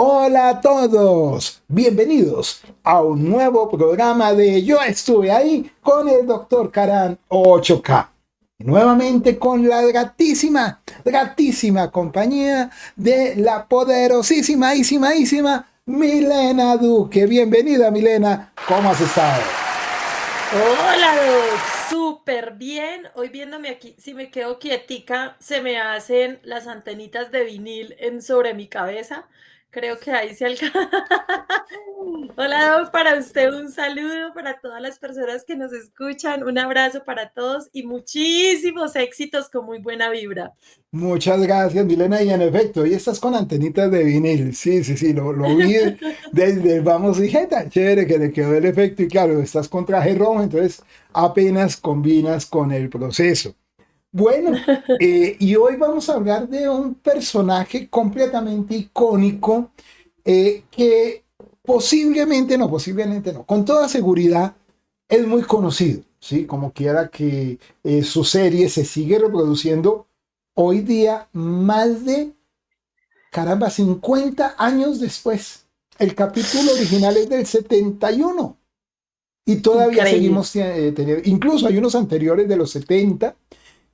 Hola a todos, bienvenidos a un nuevo programa de Yo estuve ahí con el doctor Karan 8K. Nuevamente con la gratísima compañía de la poderosísima Milena Duque. Bienvenida Milena, ¿cómo has estado? Hola, Doc, súper bien. Hoy viéndome aquí, si me quedo quietica, se me hacen las antenitas de vinil sobre mi cabeza. Creo que ahí se alcanza. Hola, Doc, para usted un saludo, para todas las personas que nos escuchan, un abrazo para todos y muchísimos éxitos con muy buena vibra. Muchas gracias, Milena. Y en efecto, hoy estás con antenitas de vinil. Sí, lo vi desde el vamos y dije, tan chévere que le quedó el efecto. Y claro, estás con traje rojo, entonces apenas combinas con el proceso. Bueno, y hoy vamos a hablar de un personaje completamente icónico que posiblemente no, con toda seguridad es muy conocido, ¿sí? Como quiera que su serie se sigue reproduciendo hoy día más de, caramba, 50 años después. El capítulo original es del 71 y todavía Increíble. seguimos teniendo, incluso hay unos anteriores de los 70,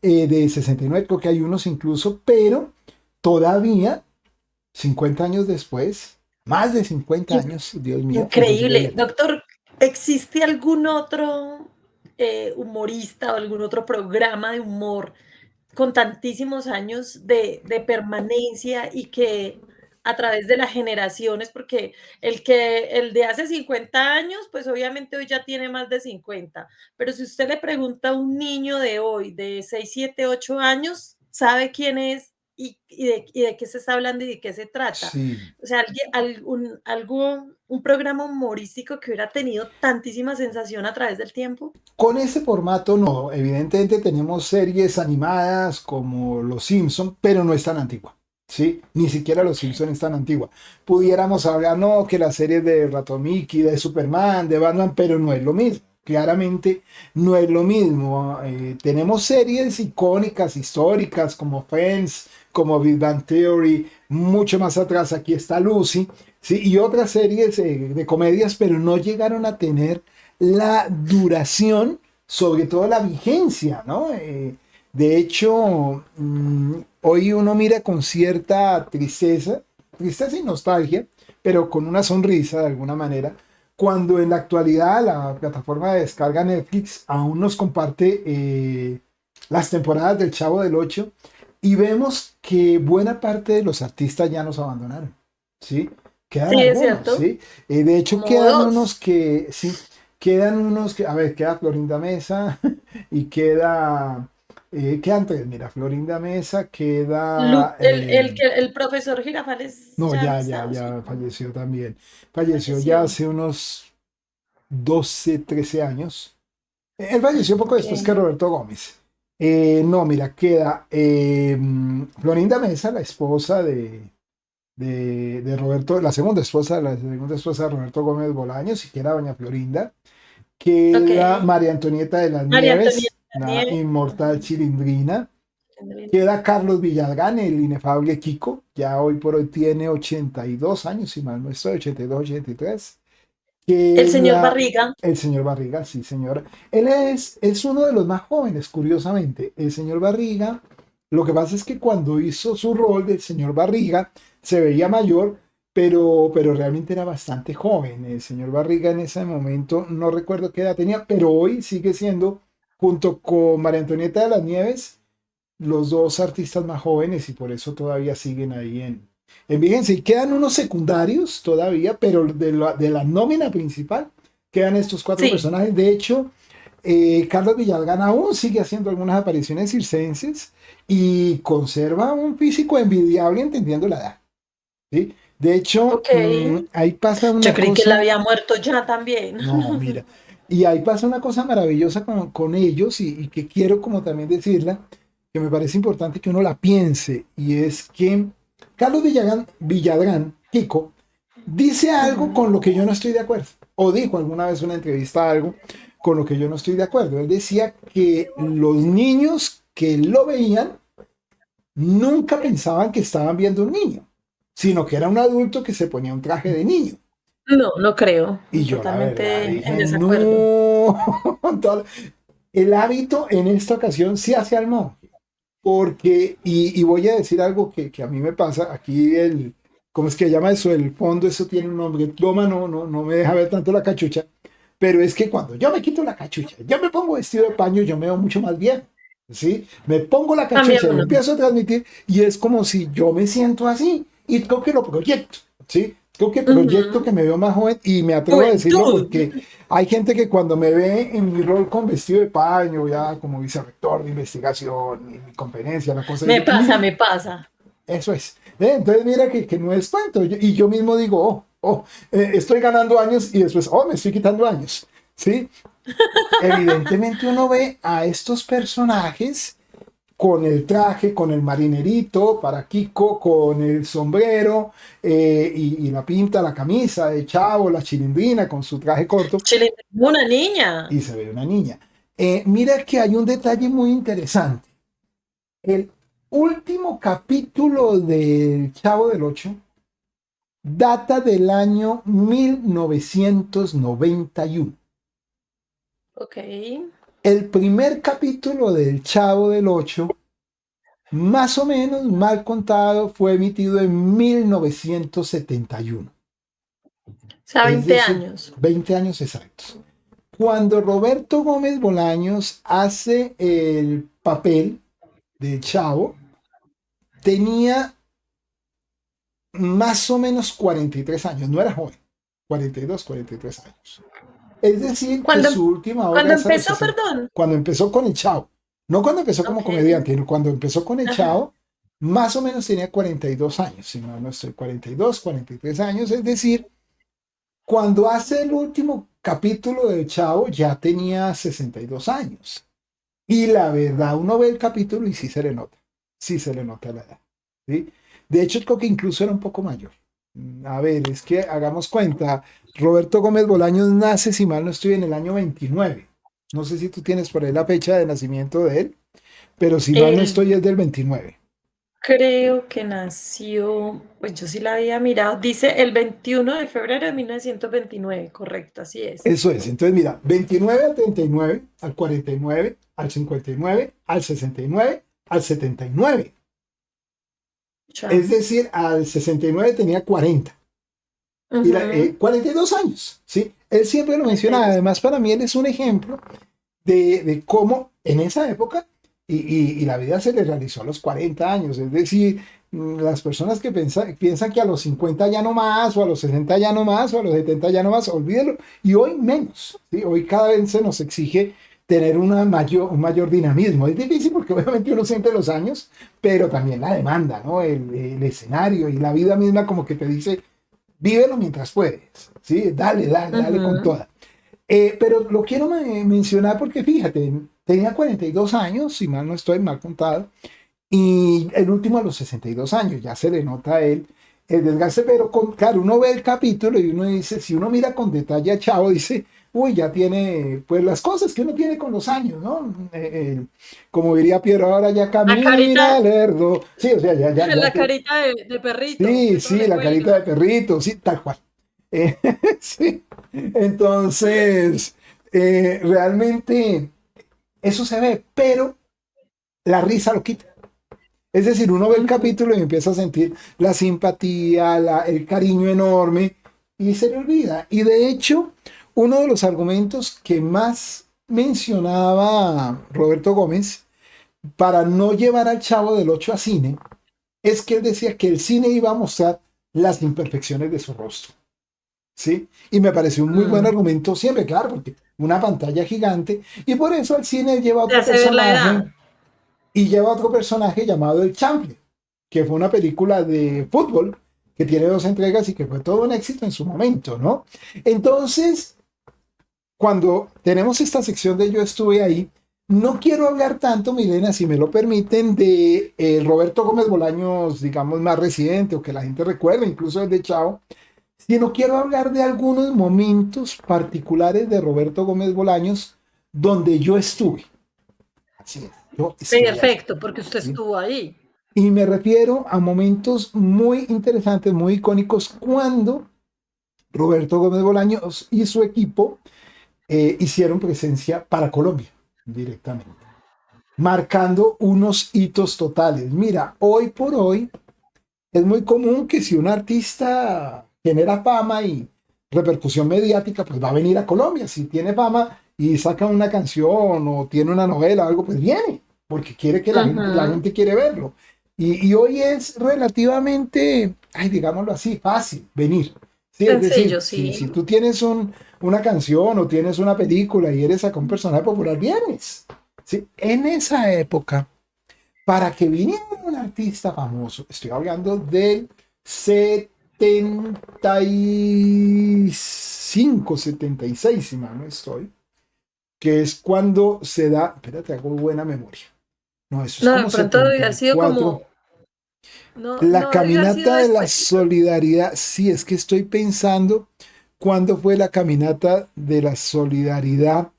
de 69, creo que hay unos incluso, pero todavía 50 años después, más de 50 In- años, Dios mío, y se sigue Increíble. viendo. Doctor, ¿existe algún otro humorista o algún otro programa de humor con tantísimos años de permanencia y que a través de las generaciones, porque el de hace 50 años, pues obviamente hoy ya tiene más de 50, pero si usted le pregunta a un niño de hoy, de 6 7 8 años, sabe quién es y de qué se está hablando y de qué se trata. Sí, O sea, un programa humorístico que hubiera tenido tantísima sensación a través del tiempo. con ese formato no, evidentemente tenemos series animadas como Los Simpson, pero no es tan antigua, ¿sí? Ni siquiera Los Simpson es tan antigua. Pudiéramos hablar, no, que las series de Mickey, de Superman, de Batman, pero no es lo mismo. Claramente no es lo mismo. Tenemos series icónicas, históricas, como Friends, como Big Bang Theory, mucho más atrás aquí está Lucy, ¿sí? Y otras series de comedias, pero no llegaron a tener la duración, sobre todo la vigencia, ¿no? De hecho, hoy uno mira con cierta tristeza y nostalgia, pero con una sonrisa de alguna manera, cuando en la actualidad la plataforma de descarga Netflix aún nos comparte las temporadas del Chavo del Ocho y vemos que buena parte de los artistas ya nos abandonaron, ¿sí? Quedan Sí, es algunos, cierto. ¿sí? De hecho, Como dos. quedan unos que, a ver, queda Florinda Mesa y quedan tres, mira, Florinda Mesa, queda, El profesor Girafales no, ya no ya, está, ¿o sí? ya falleció también, falleció ya Falleció. hace unos 12 13 años, él falleció poco Ok. después que Roberto Gómez. No, mira, queda Florinda Mesa, la esposa de Roberto, la segunda esposa de Roberto Gómez Bolaños, y queda doña Florinda. Ok. Queda María Antonieta de las María Antonieta Nieves, la Nieve. inmortal Ujú. Chilindrina. Queda Carlos Villagrán, el inefable Kiko, ya hoy por hoy tiene 82 años, si mal no estoy, 82, 83. El señor Queda Barriga. el señor Barriga, sí, señor. Él es uno de los más jóvenes, curiosamente. El señor Barriga, lo que pasa es que cuando hizo su rol del señor Barriga, se veía mayor, pero realmente era bastante joven. El señor Barriga en ese momento, no recuerdo qué edad tenía, pero hoy sigue siendo, junto con María Antonieta de las Nieves, los dos artistas más jóvenes y por eso todavía siguen ahí en vigencia. Y quedan unos secundarios todavía, pero de la nómina principal quedan estos cuatro Sí. personajes. De hecho, Carlos Villalgán aún sigue haciendo algunas apariciones circenses y conserva un físico envidiable entendiendo la edad, ¿sí? De hecho, Ok. ahí pasa Yo una creí que él cosa, había muerto ya también. no, mira, y ahí pasa una cosa maravillosa con ellos y que quiero como también decirla, que me parece importante que uno la piense, y es que Carlos Villadrán, Kiko, dice algo Ujú. con lo que yo no estoy de acuerdo, o dijo alguna vez en una entrevista algo con lo que yo no estoy de acuerdo. Él decía que los niños que lo veían nunca pensaban que estaban viendo un niño. sino que era un adulto que se ponía un traje de niño. No, no creo. Y yo la verdad Totalmente en dije, desacuerdo. no. El hábito en esta ocasión sí hace al monje, porque, y voy a decir algo que a mí me pasa, aquí ¿cómo es que se llama eso? El fondo, eso tiene un nombre, toma, no me deja ver tanto la cachucha, pero es que cuando yo me quito la cachucha, yo me pongo vestido de paño, yo me veo mucho más bien, ¿sí? Me pongo la Cambia cachucha y uno. empiezo a transmitir y es como si yo me siento así y creo que lo proyecto, ¿sí? Creo que proyecto Ujú. que me veo más joven y me atrevo a decirlo Juventud. porque hay gente que cuando me ve en mi rol con vestido de paño, ya como vicerrector de investigación, y mi conferencia, la cosa, Me dice, pasa, me pasa. eso es. Entonces mira que no es cuento. Y yo mismo digo, estoy ganando años y después, me estoy quitando años. ¿Sí? Evidentemente uno ve a estos personajes con el traje, con el marinerito para Kiko, con el sombrero y la pinta, la camisa de Chavo, la chilindrina con su traje corto Chile, una niña. y se ve una niña. Mira que hay un detalle muy interesante. El último capítulo del Chavo del Ocho data del año 1991. Ok. El primer capítulo del Chavo del Ocho, más o menos mal contado, fue emitido en 1971. O sea, Es 20 decir, años. 20 años exactos. Cuando Roberto Gómez Bolaños hace el papel de Chavo, tenía más o menos 43 años, no era joven, 42, 43 años. Es decir, que Cuando, su última obra cuando es a los empezó, 60, perdón. cuando empezó con el Chavo, no cuando empezó como Ok. comediante, sino cuando empezó con el Ajá. Chavo, más o menos tenía 42 años, si no estoy 42, 43 años, es decir, cuando hace el último capítulo del Chavo ya tenía 62 años. Y la verdad, uno ve el capítulo y sí se le nota la edad. ¿Sí? De hecho, creo que incluso era un poco mayor. A ver, es que hagamos cuenta, Roberto Gómez Bolaños nace, si mal no estoy, en el año 29. No sé si tú tienes por ahí la fecha de nacimiento de él, pero si mal no Él estoy es del 29. creo que nació, pues yo sí la había mirado. Dice el 21 de febrero de 1929, correcto, así es. Eso es, entonces mira, 29 al 39, al 49, al 59, al 69, al 79. Ya. Es decir, al 69 tenía 40. Ujú. 42 años, ¿sí? Él siempre lo menciona, 42. además para mí él es un ejemplo de cómo en esa época, y la vida se le realizó a los 40 años, es decir, las personas que piensan que a los 50 ya no más, o a los 60 ya no más, o a los 70 ya no más, olvídelo, y hoy menos, ¿sí? Hoy cada vez se nos exige tener un mayor dinamismo. Es difícil porque obviamente uno siente los años, pero también la demanda, ¿no? El escenario y la vida misma como que te dice, vívelo mientras puedes, ¿sí? Dale con Ujú. toda. Pero lo quiero mencionar porque fíjate, tenía 42 años, si mal no estoy mal contado, y el último a los 62 años, ya se le nota a él el desgaste, pero claro, uno ve el capítulo y uno dice, si uno mira con detalle a Chavo, dice, uy, ya tiene, pues las cosas que uno tiene con los años, ¿no? Como diría Piero, ahora ya La camina carita, lerdo, sí, o sea, la carita de perrito, sí, que todo sí, le la carita de cuelga. perrito, sí, tal cual. Eh, sí. Entonces, realmente eso se ve, pero la risa lo quita. Es decir, uno ve el Ujú. capítulo y empieza a sentir la simpatía, el cariño enorme y se le olvida. Y de hecho, uno de los argumentos que más mencionaba Roberto Gómez para no llevar al Chavo del Ocho a cine es que él decía que el cine iba a mostrar las imperfecciones de su rostro. ¿Sí? Y me pareció un muy buen Mm. argumento siempre, claro, porque una pantalla gigante y por eso el cine lleva Te otro hace ver la personaje edad. y lleva otro personaje llamado el Champion, que fue una película de fútbol que tiene dos entregas y que fue todo un éxito en su momento, ¿no? Entonces, cuando tenemos esta sección de Yo estuve ahí, no quiero hablar tanto, Milena, si me lo permiten, de Roberto Gómez Bolaños, digamos, más residente o que la gente recuerda, incluso el de Chao, sino quiero hablar de algunos momentos particulares de Roberto Gómez Bolaños donde yo estuve. Así es, yo estuve ahí. Perfecto, porque usted ¿Sí? estuvo ahí. Y me refiero a momentos muy interesantes, muy icónicos, cuando Roberto Gómez Bolaños y su equipo hicieron presencia para Colombia directamente, marcando unos hitos totales. Mira, hoy por hoy es muy común que si un artista genera fama y repercusión mediática, pues va a venir a Colombia. Si tiene fama y saca una canción o tiene una novela o algo, pues viene, porque quiere que la Ujú. gente quiere verlo. Y hoy es relativamente, ay, digámoslo así, fácil venir. Sí, es decir, Sencillo, si sí. tú tienes una canción o tienes una película y eres acá un personaje popular, vienes. Sí, en esa época para que viniera un artista famoso, estoy hablando del 75, 76, si mal no estoy, que es cuando se da, espérate, hago buena memoria. No, eso es No, de como pronto debió haber sido 74. como, no, La no debió haber sido caminata de la despuesito. solidaridad, sí, es que estoy pensando cuándo fue la caminata de la solidaridad.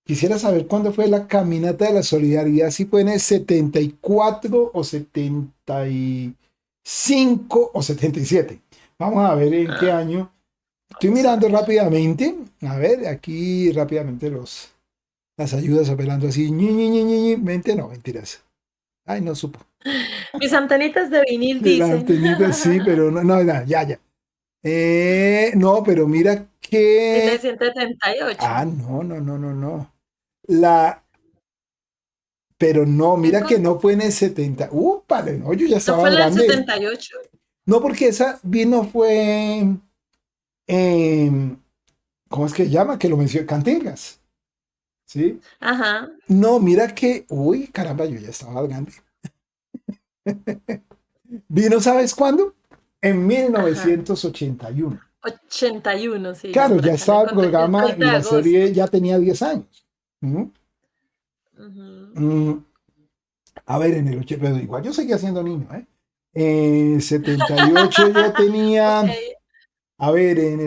Quisiera saber cuándo fue la caminata de la solidaridad, si fue en el 74 o 75 o 77. Vamos a ver en qué Ah, año. Estoy vamos a mirando ver. rápidamente. A ver, aquí rápidamente las ayudas apelando así. Mente, no, mentiras. Ay, no supo. Mis antenitas de vinil De la dicen. antenita sí, pero no, no, no, ya, ya. No, pero mira que. 1978. Ah, no, no, no, no, no. La, Pero no, mira que ¿Cinco? no fue en el 70. Vale, no, yo ya ¿No estaba fue en el grande. 78? No, porque esa vino fue, en, ¿cómo es que se llama? Que lo mencioné, Cantingas, ¿sí? Ajá. No, mira que, caramba, yo ya estaba grande. Vino, ¿sabes cuándo? En Ajá. 1981. 81, sí, yo Claro, por ya acá le estaba el encontré que el programa y 30 de la agosto. serie ya tenía 10 años. ¿Mm? Ujú. Mm, a ver, en el 80, pero igual yo seguía siendo niño, ¿eh? En 78 yo Ok, tenía. A ver, en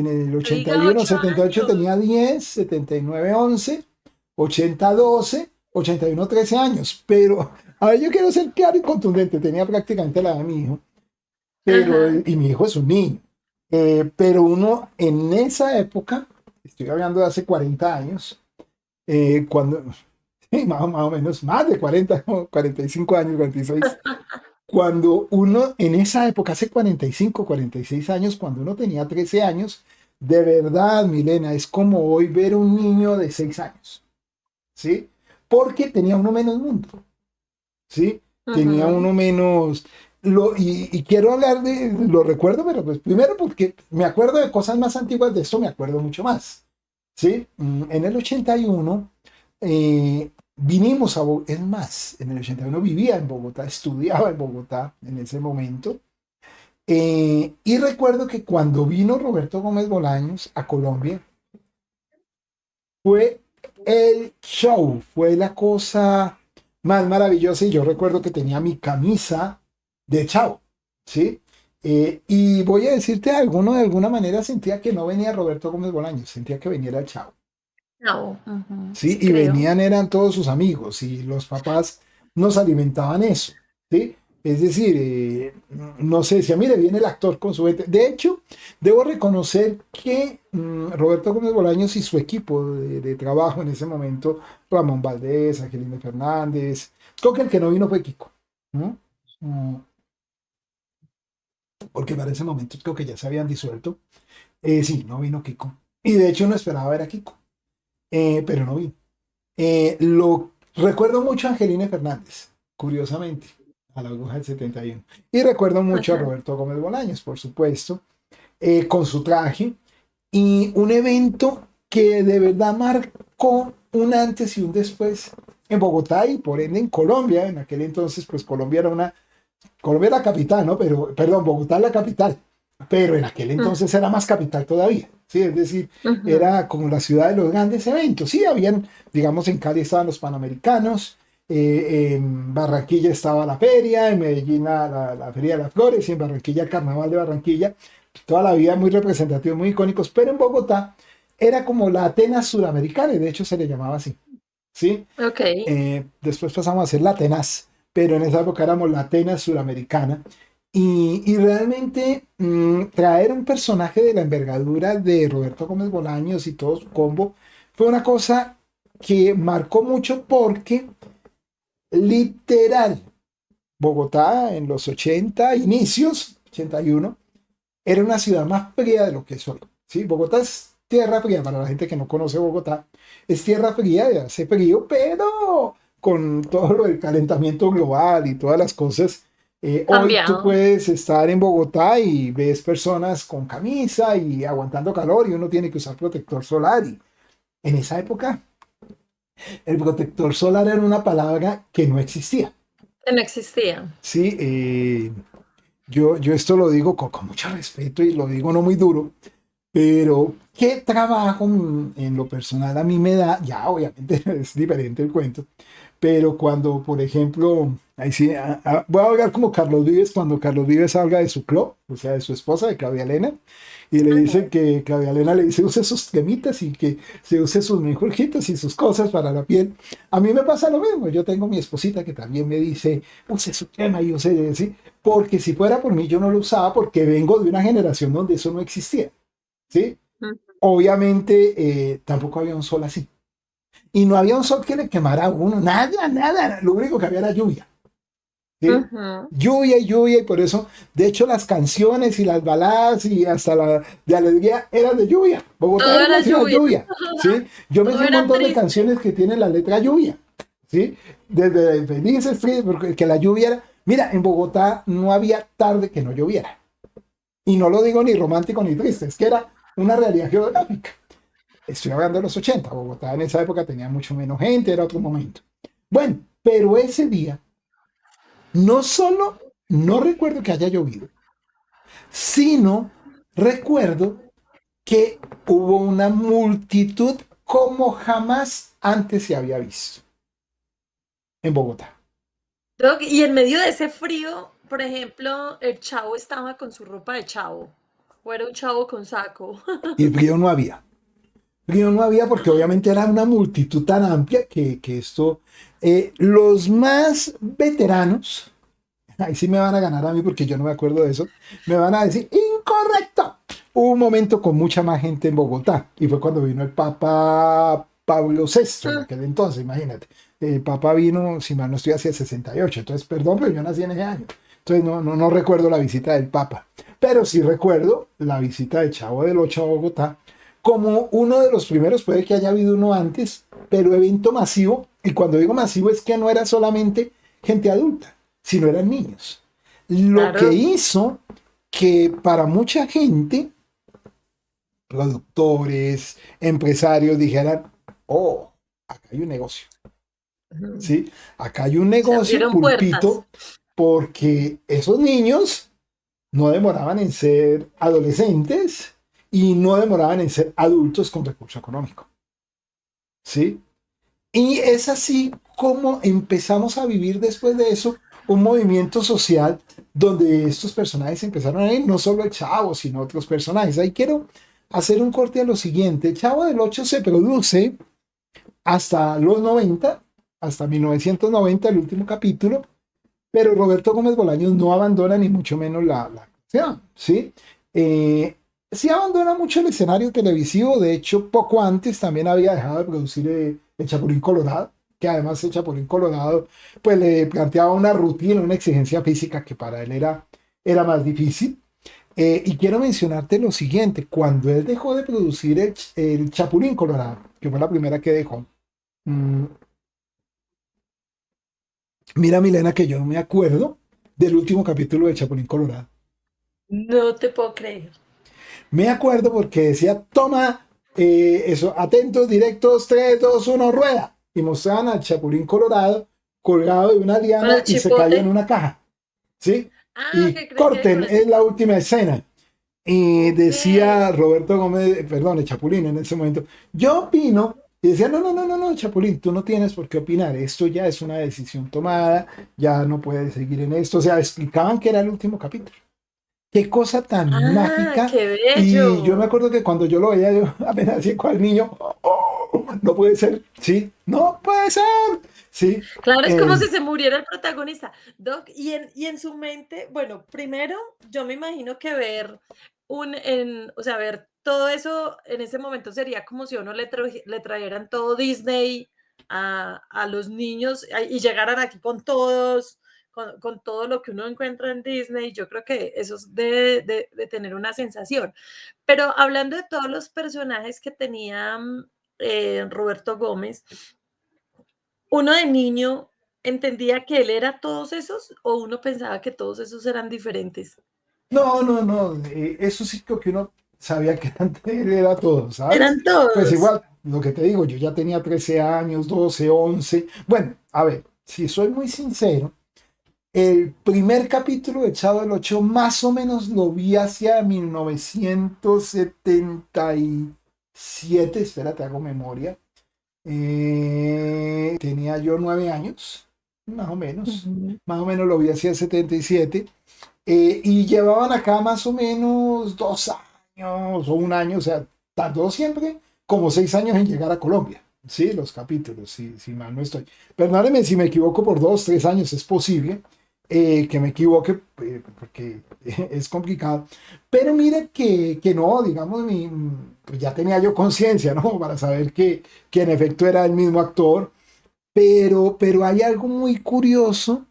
el diga 81, 8 78 años. tenía 10, 79, 11, 80, 12, 81, 13 años. Pero, a ver, yo quiero ser claro y contundente. Tenía prácticamente la edad de mi hijo, Ajá. y mi hijo es un niño. Pero uno en esa época, estoy hablando de hace 40 años, cuando, sí, más o menos, más de 40, ¿no? 45 años, 46. Cuando uno, en esa época, hace 45, 46 años, cuando uno tenía 13 años, de verdad, Milena, es como hoy ver un niño de 6 años, ¿sí? Porque tenía uno menos mundo, ¿sí? Tenía Ujú. uno menos. Y quiero hablar lo recuerdo, pero pues primero porque me acuerdo de cosas más antiguas de esto, me acuerdo mucho más, ¿sí? En el 81 vinimos es más, en el 81 vivía en Bogotá, estudiaba en Bogotá en ese momento. Y recuerdo que cuando vino Roberto Gómez Bolaños a Colombia, fue el show, fue la cosa más maravillosa. Y yo recuerdo que tenía mi camisa de Chao, ¿sí? Y voy a decirte algo, ¿no? De alguna manera sentía que no venía Roberto Gómez Bolaños, sentía que venía el Chao. No, ujú, ¿Sí? sí Y creo. venían, eran todos sus amigos y los papás nos alimentaban eso, ¿sí? Es decir, no sé, si a mí le viene el actor con su gente. De hecho, debo reconocer que Roberto Gómez Bolaños y su equipo de trabajo en ese momento, Ramón Valdés, Angelina Fernández, creo que el que no vino fue Kiko, ¿no? Porque para ese momento creo que ya se habían disuelto. Sí, no vino Kiko. Y de hecho no esperaba ver a Kiko, pero no vino. Lo recuerdo mucho a Angelina Fernández, curiosamente, a la aguja del 71. Y recuerdo mucho a Ajá. Roberto Gómez Bolaños, por supuesto, con su traje. Y un evento que de verdad marcó un antes y un después en Bogotá y por ende en Colombia. En aquel entonces, pues Colombia era capital, ¿no? Pero, perdón, Bogotá es la capital, pero en aquel Mm, entonces era más capital todavía, ¿sí? Es decir, ujú. era como la ciudad de los grandes eventos, sí, habían, digamos, en Cali estaban los Panamericanos, en Barranquilla estaba la feria, en Medellín la Feria de las Flores, y en Barranquilla el Carnaval de Barranquilla, toda la vida muy representativos, muy icónicos, pero en Bogotá era como la Atenas suramericana, y de hecho se le llamaba así, ¿sí? Ok. Después pasamos a ser la Atenas, pero en esa época éramos la Atenas suramericana. Y realmente traer un personaje de la envergadura de Roberto Gómez Bolaños y todo su combo fue una cosa que marcó mucho porque literal, Bogotá en los 80 inicios, 81 era una ciudad más fría de lo que es hoy. ¿Sí? Bogotá es tierra fría, para la gente que no conoce Bogotá, es tierra fría, hace frío, pero con todo lo del calentamiento global y todas las cosas, hoy tú Cambiado. puedes estar en Bogotá y ves personas con camisa y aguantando calor y uno tiene que usar protector solar. Y en esa época, el protector solar era una palabra que no existía. Que no existía. Sí, yo esto lo digo con mucho respeto y lo digo no muy duro, pero qué trabajo en lo personal a mí me da, ya obviamente es diferente el cuento, pero cuando, por ejemplo, ahí sí, voy a hablar como Carlos Vives, cuando Carlos Vives salga de su club, o sea, de su esposa, de Claudia Elena, y le dice Ujú. que Claudia Elena le dice use sus cremitas y que se use sus menjurjitos y sus cosas para la piel. A mí me pasa lo mismo, yo tengo mi esposita que también me dice use su crema y use, ¿sí? Porque si fuera por mí yo no lo usaba porque vengo de una generación donde eso no existía, ¿sí? Ujú. Obviamente tampoco había un sol así. Y no había un sol que le quemara a uno, nada, nada. Lo único que había era lluvia. ¿Sí? Ujú. Lluvia y lluvia, y por eso, de hecho, las canciones y las baladas y hasta la de alegría eran de lluvia. Bogotá Todo era una era ciudad lluvia. lluvia. ¿Sí? Yo me Todo sé un era montón de triste. canciones que tienen la letra lluvia. ¿Sí? Desde Felices, Tristes, porque que la lluvia era. Mira, en Bogotá no había tarde que no lloviera. Y no lo digo ni romántico ni triste, es que era una realidad geográfica. Estoy hablando de los 80. Bogotá en esa época tenía mucho menos gente, era otro momento. Bueno, pero ese día, no solo no recuerdo que haya llovido, sino recuerdo que hubo una multitud como jamás antes se había visto en Bogotá. Y en medio de ese frío, por ejemplo, el chavo estaba con su ropa de chavo. O era un chavo con saco. Y frío no había. Frío no había porque obviamente era una multitud tan amplia que esto, los más veteranos, ahí sí me van a ganar a mí porque yo no me acuerdo de eso, me van a decir, incorrecto. Hubo un momento con mucha más gente en Bogotá y fue cuando vino el Papa Pablo VI en aquel entonces, imagínate. El Papa vino, si mal no estoy, hacia el 68, entonces perdón, pero yo nací en ese año. Entonces no recuerdo la visita del Papa, pero sí recuerdo la visita de Chavo del Ocho a Bogotá como uno de los primeros, puede que haya habido uno antes, pero evento masivo, y cuando digo masivo es que no era solamente gente adulta, sino eran niños. Lo que Claro. hizo que para mucha gente, productores, empresarios, dijeran, oh, acá hay un negocio, Ujú. ¿sí? Acá hay un Se negocio abrieron puertas. pulpito porque esos niños no demoraban en ser adolescentes y no demoraban en ser adultos con recurso económico, ¿sí? Y es así como empezamos a vivir después de eso un movimiento social donde estos personajes empezaron a ir, no solo el Chavo, sino otros personajes. Ahí quiero hacer un corte a lo siguiente. El Chavo del Ocho se produce hasta los 90, hasta 1990, el último capítulo, pero Roberto Gómez Bolaños no abandona ni mucho menos la acción, ¿sí? Sí abandona mucho el escenario televisivo, de hecho, poco antes también había dejado de producir el Chapulín Colorado, que además el Chapulín Colorado pues le planteaba una rutina, una exigencia física que para él era más difícil. Y quiero mencionarte lo siguiente, cuando él dejó de producir el Chapulín Colorado, que fue la primera que dejó, mmm, mira Milena que yo no me acuerdo del último capítulo de Chapulín Colorado. No te puedo creer. Me acuerdo porque decía, toma, eso, atentos, directos, 3 2 1 rueda. Y mostraban al Chapulín Colorado colgado de una Con liana el y se caía en chipote. una caja. ¿Sí? Ah, Y ok, creí que corten, con el es la chipote. última escena. Y Ok. decía Roberto Gómez, perdón, el Chapulín en ese momento, yo opino, y decía, no, Chapulín, tú no tienes por qué opinar, esto ya es una decisión tomada, ya no puedes seguir en esto, o sea, explicaban que era el último capítulo. Qué cosa tan Ah, mágica. qué Y yo me bello. acuerdo que cuando yo lo veía, yo apenas así cual niño, oh, no puede ser, sí, no puede ser. ¿sí? Claro, es como Eh, si se muriera el protagonista. Doc, y en su mente, bueno, primero, yo me imagino que o sea, ver todo eso en ese momento sería como si a uno le trajeran todo Disney a los niños y llegaran aquí con todos, con todo lo que uno encuentra en Disney. Yo creo que eso debe de tener una sensación. Pero hablando de todos los personajes que tenía Roberto Gómez, ¿uno de niño entendía que él era todos esos o uno pensaba que todos esos eran diferentes? no, no, no, eso sí creo que uno sabía que antes él era todo, ¿sabes? Eran Pues todos. igual, lo que te digo, yo ya tenía 13 años, 12, 11. Bueno, a ver, si soy muy sincero, el primer capítulo de Chavo del Ocho más o menos lo vi hacia 1977. Espérate, hago memoria. Tenía yo 9 años, más o menos. Ujú. Más o menos lo vi hacia el 77. Y llevaban acá más o menos 2 años o un año, o sea, tardó siempre como 6 años en llegar a Colombia. Sí, los capítulos, si mal no estoy. Perdóneme si me equivoco por 2, 3 años, es posible que me equivoque porque es complicado. Pero mire que no, digamos, pues ya tenía yo conciencia, ¿no? Para saber que en efecto era el mismo actor. Pero hay algo muy curioso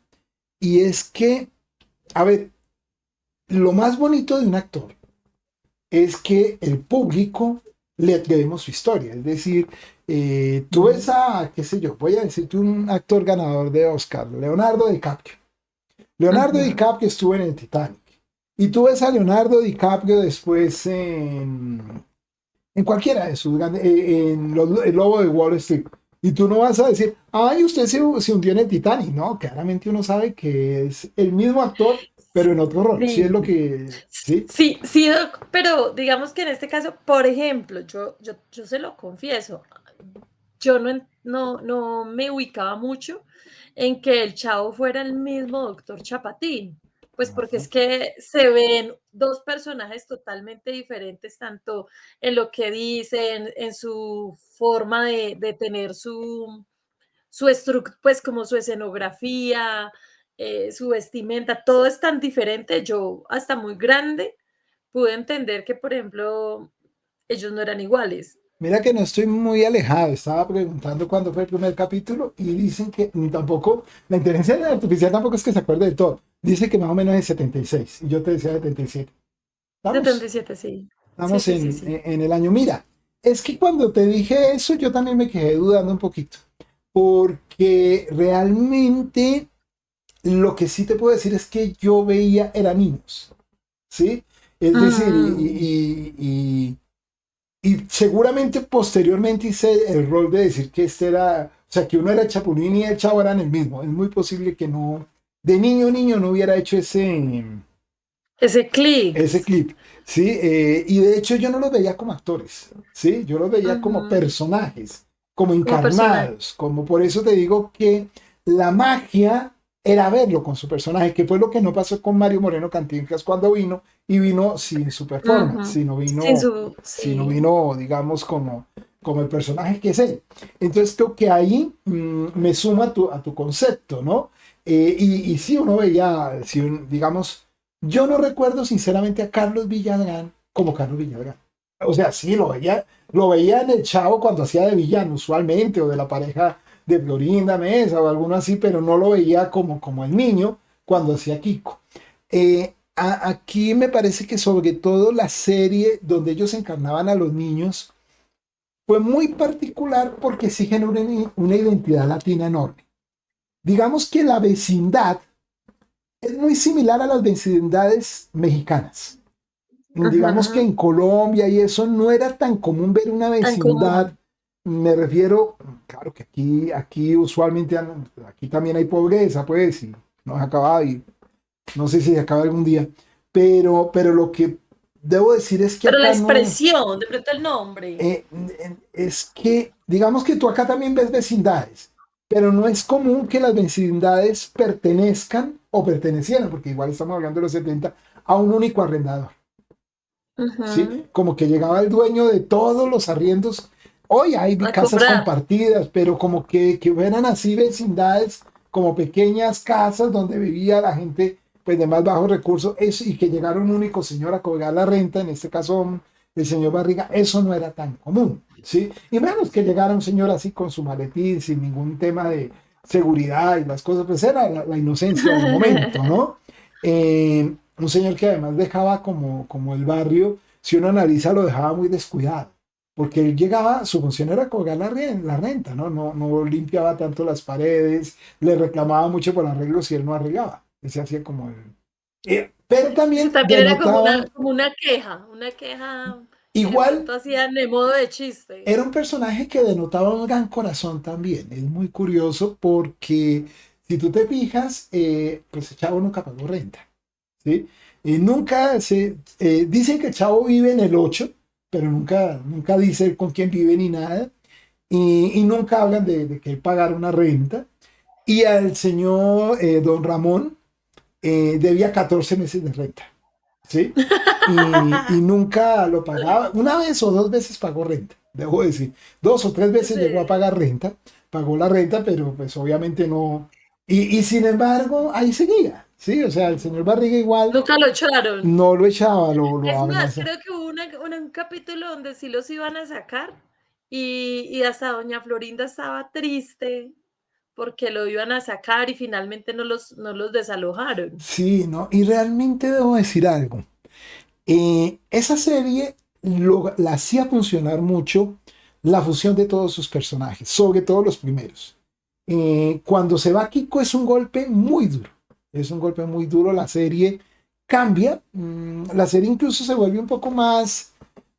y es que, a ver, lo más bonito de un actor es que el público le demos su historia. Es decir, tú ves a, qué sé yo, voy a decirte un actor ganador de Oscar, Leonardo DiCaprio. Leonardo Ujú. DiCaprio estuvo en el Titanic. Y tú ves a Leonardo DiCaprio después en cualquiera de sus grandes, el Lobo de Wall Street. Y tú no vas a decir, ay, usted se hundió en el Titanic. No, claramente uno sabe que es el mismo actor, pero en otro rol. Sí, es Sí, lo que, sí. sí, sí, Doc, pero digamos que en este caso, por ejemplo, yo se lo confieso, yo no me ubicaba mucho en que el Chavo fuera el mismo Doctor Chapatín, pues porque Ajá. es que se ven dos personajes totalmente diferentes, tanto en lo que dicen, en su forma de tener pues como su escenografía, su vestimenta, todo es tan diferente. Yo hasta muy grande pude entender que, por ejemplo, ellos no eran iguales. Mira que no estoy muy alejado. Estaba preguntando cuándo fue el primer capítulo y dicen que tampoco, la inteligencia artificial tampoco es que se acuerde de todo. Dice que más o menos es 76 y yo te decía 77. setenta Estamos, y siete sí. Sí, estamos sí, sí, sí. en el año. Mira, es que cuando te dije eso yo también me quedé dudando un poquito. Porque realmente lo que sí te puedo decir es que yo veía eran niños. ¿Sí? Es decir, Mm, y seguramente posteriormente hice el rol de decir que este era, o sea, que uno era Chapulín y el Chavo eran el mismo. Es muy posible que no, de niño niño no hubiera hecho ese clic. ese clip, ¿sí? Y de hecho yo no los veía como actores, ¿sí? Yo los veía como Ujú. personajes, como Como personaje. encarnados, como por eso te digo que la magia era verlo con su personaje, que fue lo que no pasó con Mario Moreno Cantinflas cuando vino, y vino sin su performance, Ujú. Sin su sino sí. vino, digamos, como el personaje que es él. Entonces creo que ahí me suma a tu concepto, ¿no? Y sí, uno veía, si digamos, yo no recuerdo sinceramente a Carlos Villagrán como Carlos Villagrán. O sea, sí, lo veía en el Chavo cuando hacía de villano usualmente, o de la pareja de Florinda Mesa o alguno así, pero no lo veía como el niño cuando hacía Kiko. Aquí me parece que sobre todo la serie donde ellos encarnaban a los niños fue muy particular porque sí generó una identidad latina enorme. Digamos que la vecindad es muy similar a las vecindades mexicanas. Digamos que Ajá. en Colombia y eso no era tan común ver una Tan vecindad. común. Me refiero, claro que aquí usualmente, aquí también hay pobreza, pues, y no se acaba, y no sé si se acaba algún día, pero lo que debo decir es que Pero la acá no, expresión, de pronto el nombre. es que, digamos que tú acá también ves vecindades, pero no es común que las vecindades pertenezcan o pertenecieran, porque igual estamos hablando de los 70, a un único arrendador. ¿Sí? Ujú. Como que llegaba el dueño de todos los arriendos, Hoy hay A casas comprar. compartidas, pero como que fueran así vecindades, como pequeñas casas donde vivía la gente pues de más bajos recursos, eso, y que llegara un único señor a cobrar la renta, en este caso el señor Barriga, eso no era tan común, ¿sí? Y menos que llegara un señor así con su maletín, sin ningún tema de seguridad y las cosas, pues era la inocencia del momento, ¿no? Un señor que además dejaba como el barrio, si uno analiza, lo dejaba muy descuidado porque él llegaba, su función era cobrar la renta, ¿no? No limpiaba tanto las paredes, le reclamaba mucho por arreglos y él no arreglaba. Él se hacía como el... pero Sí, también también era denotaba, como una queja que de igual pronto hacían de modo de chiste. era un personaje que denotaba un gran corazón también. Es muy curioso porque si tú te fijas, pues el Chavo nunca pagó renta, ¿sí? Nunca se... dicen que el Chavo vive en el 8 pero nunca dice con quién vive ni nada. Y nunca hablan de que él pagara una renta. Y al señor don Ramón debía 14 meses de renta, ¿sí? Y nunca lo pagaba. Una vez o dos veces pagó renta, debo decir. Dos o tres veces llegó a Sí, pagar renta, pagó la renta, pero pues obviamente no. Y sin embargo, ahí seguía, ¿sí? O sea, el señor Barriga igual nunca lo echaron. no lo echaba, lo Es más, amenazaba. creo que hubo un capítulo donde sí los iban a sacar y hasta doña Florinda estaba triste porque lo iban a sacar y finalmente no los desalojaron. Sí, ¿no? Y realmente debo decir algo. Esa serie la hacía funcionar mucho la fusión de todos sus personajes, sobre todo los primeros. Cuando se va Kiko es un golpe muy duro, es un golpe muy duro, la serie cambia, la serie incluso se vuelve un poco más,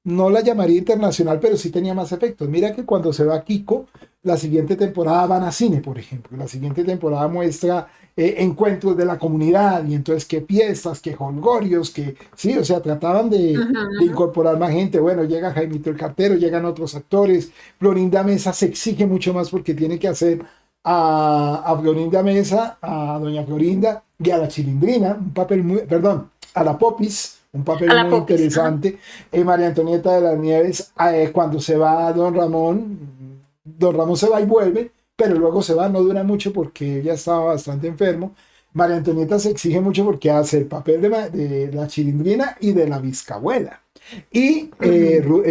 no la llamaría internacional, pero sí tenía más efectos. Mira que cuando se va Kiko, la siguiente temporada van a cine, por ejemplo, la siguiente temporada muestra encuentros de la comunidad y entonces qué fiestas, qué holgorios, que sí, o sea, trataban de Ujú. incorporar más gente. Bueno, llega Jaimito el Cartero, llegan otros actores. Florinda Mesa se exige mucho más porque tiene que hacer a Florinda Mesa, a Doña Florinda y a la Chilindrina, un papel muy, perdón, a la Popis, un papel A la muy Popis, ajá. interesante. María Antonieta de las Nieves, cuando se va Don Ramón se va y vuelve, pero luego se va, no dura mucho porque ella estaba bastante enfermo. María Antonieta se exige mucho porque hace el papel de la Chilindrina y de la Vizcabuela. Y Ujú.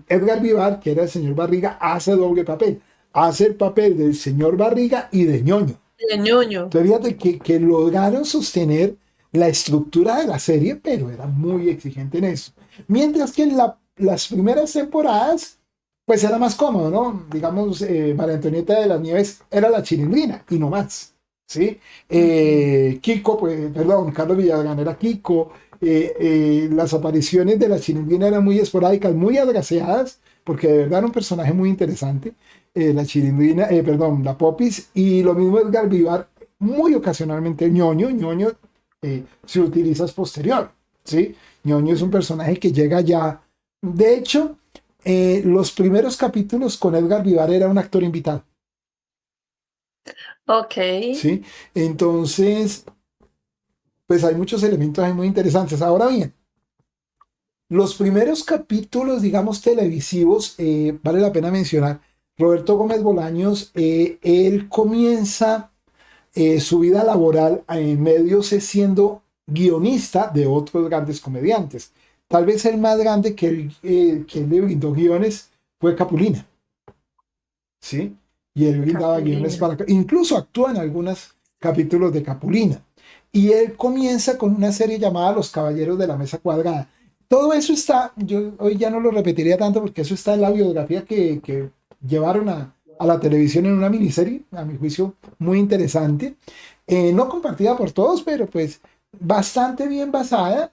Edgar Vivar, que era el señor Barriga, hace doble papel. Hace el papel del señor Barriga y de ñoño. De ñoño. Entonces, fíjate que lograron sostener la estructura de la serie, pero era muy exigente en eso. Mientras que en las primeras temporadas, pues era más cómodo, ¿no? Digamos, María Antonieta de las Nieves era la chilindrina y no más, ¿sí? Ujú. Kiko, pues, perdón, Carlos Villagrán era Kiko. Las apariciones de la chilindrina eran muy esporádicas, muy agraciadas, porque de verdad era un personaje muy interesante la Chilindrina, perdón, la Popis, y lo mismo Edgar Vivar, muy ocasionalmente ñoño se utiliza es posterior, ¿sí? ñoño es un personaje que llega ya, de hecho, los primeros capítulos con Edgar Vivar era un actor invitado, Okey. ¿sí? Entonces, pues hay muchos elementos ahí muy interesantes. Ahora bien, los primeros capítulos, digamos, televisivos, vale la pena mencionar, Roberto Gómez Bolaños, él comienza su vida laboral en medios es siendo guionista de otros grandes comediantes. Tal vez el más grande que él le brindó guiones fue Capulina, ¿sí? Y él brindaba guiones Capulina. para... Incluso actúa en algunos capítulos de Capulina. Y él comienza con una serie llamada Los Caballeros de la Mesa Cuadrada. Todo eso está, yo hoy ya no lo repetiría tanto porque eso está en la biografía que llevaron a la televisión en una miniserie, a mi juicio, muy interesante. No compartida por todos, pero pues bastante bien basada.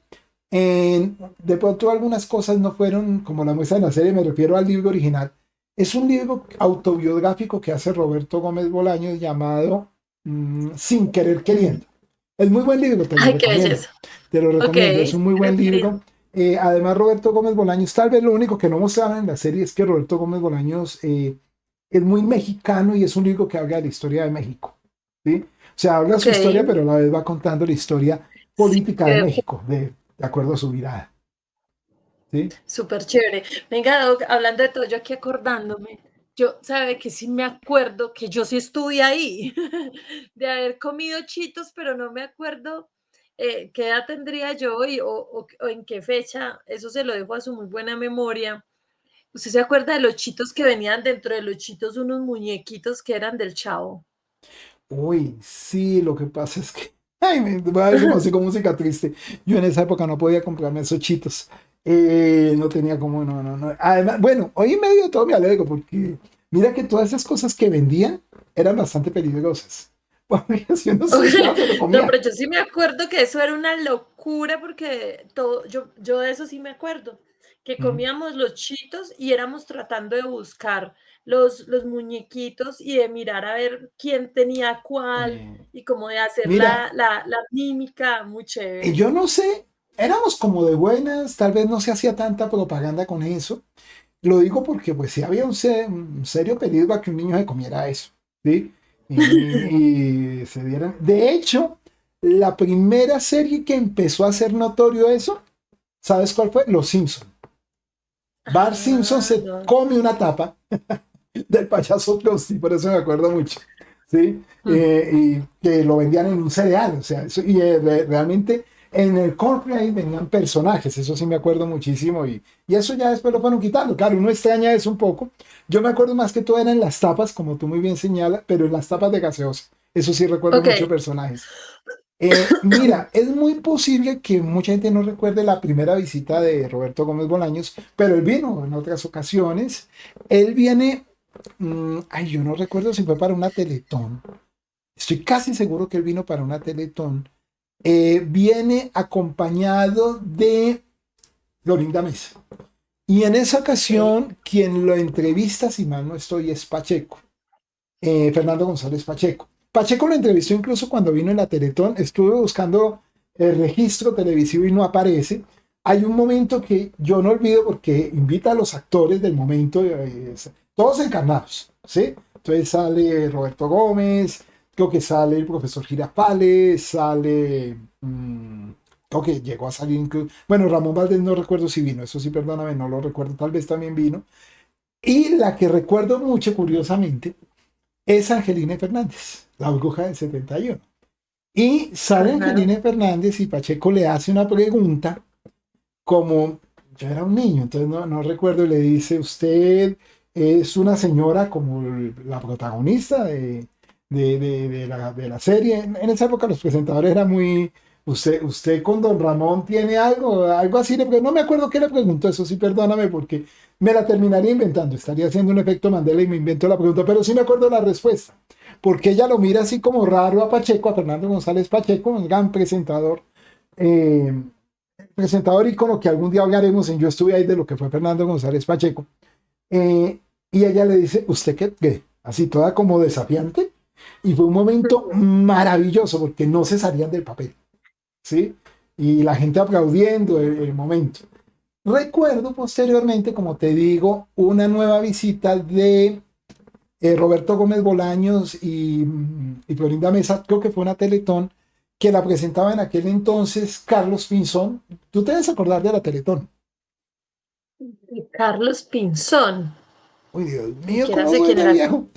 De pronto algunas cosas no fueron como la muestra en la serie, me refiero al libro original. Es un libro autobiográfico que hace Roberto Gómez Bolaños llamado Sin querer queriendo. Es muy buen libro, te lo Ay, qué recomiendo. belleza. Te lo recomiendo, es Okey, un muy buen creo libro. querido. Además, Roberto Gómez Bolaños, tal vez lo único que no mostraron en la serie es que Roberto Gómez Bolaños es muy mexicano y es un libro que habla de la historia de México. ¿Sí? O sea, habla su Okey. historia, pero a la vez va contando la historia Sí, política de México, de acuerdo a su mirada. ¿sí? Súper chévere. Venga, Doc, hablando de todo, yo aquí acordándome, yo, sabe que sí me acuerdo que yo sí estuve ahí, de haber comido chitos, pero no me acuerdo qué edad tendría yo o en qué fecha, eso se lo dejo a su muy buena memoria. ¿Usted se acuerda de los chitos que venían dentro de los chitos, unos muñequitos que eran del Chavo? Uy, sí, lo que pasa es que, ay, me va a ver como así con música triste. Yo en esa época no podía comprarme esos chitos. No tenía como, no, no, no. Además, bueno, hoy en medio de todo me alegro porque mira que todas esas cosas que vendían eran bastante peligrosas. Porque si uno se descuidaba se lo No, comía. pero yo sí me acuerdo que eso era una locura porque todo, yo de eso sí me acuerdo, que Mm. comíamos los chitos y éramos tratando de buscar los muñequitos y de mirar a ver quién tenía cuál Eh, y como de hacer mira, la mímica, muy chévere. yo no sé, éramos como de buenas, tal vez no se hacía tanta propaganda con eso. Lo digo porque pues sí había un serio peligro a que un niño se comiera eso, ¿sí? Y se dieran... De hecho, la primera serie que empezó a hacer notorio eso, ¿sabes cuál fue? Los Simpson. Bart Simpson Ah, se no. come una tapa del payaso Krusty, por eso me acuerdo mucho, ¿sí? Mm. Y que lo vendían en un cereal, o sea, eso, y realmente en el cornflake venían personajes, eso sí me acuerdo muchísimo, y eso ya después lo fueron quitando, claro, uno extraña eso un poco, yo me acuerdo más que todo eran las tapas, como tú muy bien señalas, pero en las tapas de gaseosa, eso sí recuerdo Ok. muchos personajes. Mira, es muy posible que mucha gente no recuerde la primera visita de Roberto Gómez Bolaños, pero él vino en otras ocasiones. Él viene, ay, yo no recuerdo si fue para una Teletón. Estoy casi seguro que él vino para una Teletón. Viene acompañado de Florinda Mesa. Y en esa Ok. ocasión, quien lo entrevista, si mal no estoy, es Pacheco. Fernando González Pacheco. Pacheco lo entrevistó incluso cuando vino en la Teletón. Estuve buscando el registro televisivo y no aparece. Hay un momento que yo no olvido porque invita a los actores del momento, todos encarnados, ¿sí? Entonces sale Roberto Gómez, creo que sale el profesor Girafales, sale, creo que llegó a salir incluso, bueno, Ramón Valdés no recuerdo si vino, eso sí, perdóname, no lo recuerdo, tal vez también vino. Y la que recuerdo mucho, curiosamente, es Angelina Fernández, la bruja del 71. Y sale Ajá. Angelina Fernández y Pacheco le hace una pregunta como, yo era un niño, entonces no recuerdo, y le dice, usted es una señora como la protagonista de la serie. En esa época los presentadores eran muy, usted con Don Ramón tiene algo así, pero no me acuerdo qué le preguntó, eso sí, perdóname porque me la terminaría inventando, estaría haciendo un efecto Mandela y me invento la pregunta, pero sí me acuerdo la respuesta, porque ella lo mira así como raro a Pacheco, a Fernando González Pacheco, un gran presentador, eh, presentador ícono que algún día hablaremos en Yo estuve ahí de lo que fue Fernando González Pacheco. Y ella le dice, ¿usted qué? Así toda como desafiante. Y fue un momento maravilloso porque no se salían del papel, ¿sí? Y la gente aplaudiendo el momento. Recuerdo posteriormente, como te digo, una nueva visita de Roberto Gómez Bolaños y Florinda Mesa, creo que fue una Teletón, que la presentaba en aquel entonces Carlos Pinzón. Tú te debes acordar de la Teletón. Carlos Pinzón. Uy, Dios Ni mío, siquiera ¿cómo sé soy quién de era. viejo?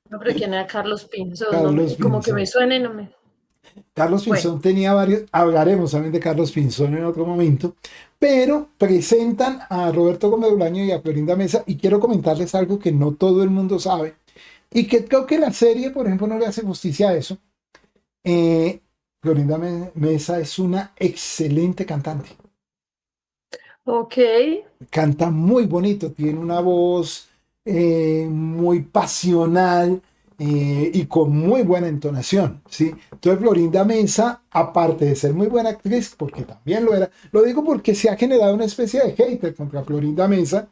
No, pero quién era Carlos Pinzón. No Carlos me, como que me Pinzón. suena y no me. Carlos Bueno, Pinzón tenía varios, hablaremos también de Carlos Pinzón en otro momento, pero presentan a Roberto Gómez Bolaño y a Florinda Mesa y quiero comentarles algo que no todo el mundo sabe y que creo que la serie, por ejemplo, no le hace justicia a eso. Eh, Florinda Mesa es una excelente cantante. ok. Canta muy bonito, tiene una voz muy pasional y con muy buena entonación, ¿sí? Entonces Florinda Mesa, aparte de ser muy buena actriz, porque también lo era, lo digo porque se ha generado una especie de hater contra Florinda Mesa,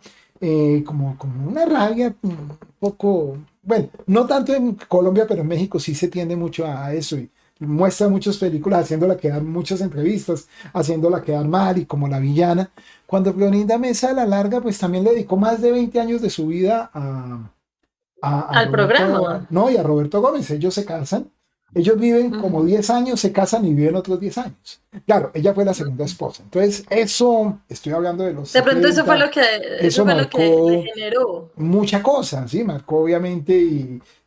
como una rabia un poco, bueno, no tanto en Colombia, pero en México sí se tiende mucho a eso y muestra muchas películas haciéndola quedar, muchas entrevistas, haciéndola quedar mal y como la villana. Cuando Florinda Mesa a la larga, pues también le dedicó más de 20 años de su vida a Al Roberto, programa. no, y a Roberto Gómez. Ellos se casan Ellos viven como Ujú. 10 años, se casan y viven otros 10 años. Claro, ella fue la segunda esposa. Entonces, eso, estoy hablando de los De pronto 70, eso eso fue lo que le marcó generó. mucha cosa, ¿sí? Marcó obviamente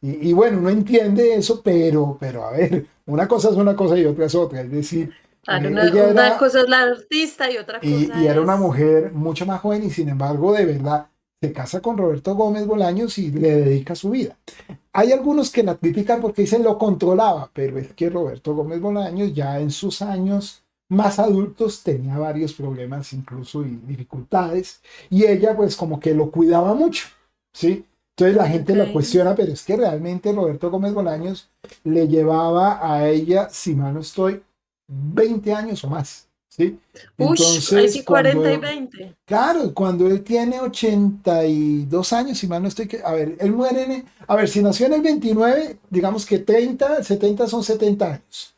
y bueno, uno entiende eso, pero a ver, una cosa es una cosa y otra es otra. Es decir, Claro, ella una era cosa es la artista y otra y cosa era una es... mujer mucho más joven y sin embargo, de verdad, se casa con Roberto Gómez Bolaños y le dedica su vida. Hay algunos que la critican porque dicen lo controlaba, pero es que Roberto Gómez Bolaños ya en sus años más adultos tenía varios problemas incluso y dificultades y ella pues como que lo cuidaba mucho, ¿sí? Entonces la gente Ok. lo cuestiona, pero es que realmente Roberto Gómez Bolaños le llevaba a ella, si mal no estoy, 20 años o más, ¿sí? Ush, ahí Entonces sí 40 y cuando 20. claro, cuando él tiene 82 años, si mal no estoy, a ver, él muere a ver, si nació en el 29, digamos que 30, 70 son 70 años.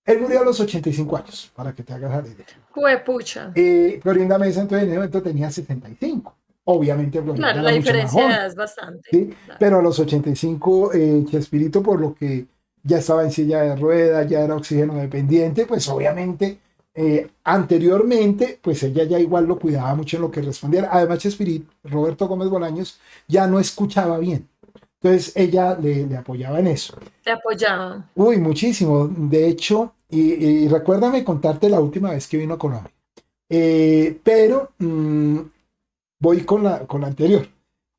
Él murió a los 85 años, para que te hagas la idea. Juepucha. Florinda Mesa entonces en ese momento tenía 75. Obviamente Florinda Claro, era la mucho más diferencia de joven, edad es bastante. ¿sí? Claro. Pero a los 85, Chespirito, por lo que ya estaba en silla de ruedas, ya era oxígeno dependiente, pues obviamente anteriormente, pues ella ya igual lo cuidaba mucho en lo que respondiera. Además, Chespirito, Roberto Gómez Bolaños, ya no escuchaba bien. Entonces ella le apoyaba en eso. Te apoyaba. Uy, muchísimo. De hecho, y recuérdame contarte la última vez que vino a Colombia. Pero voy con la anterior.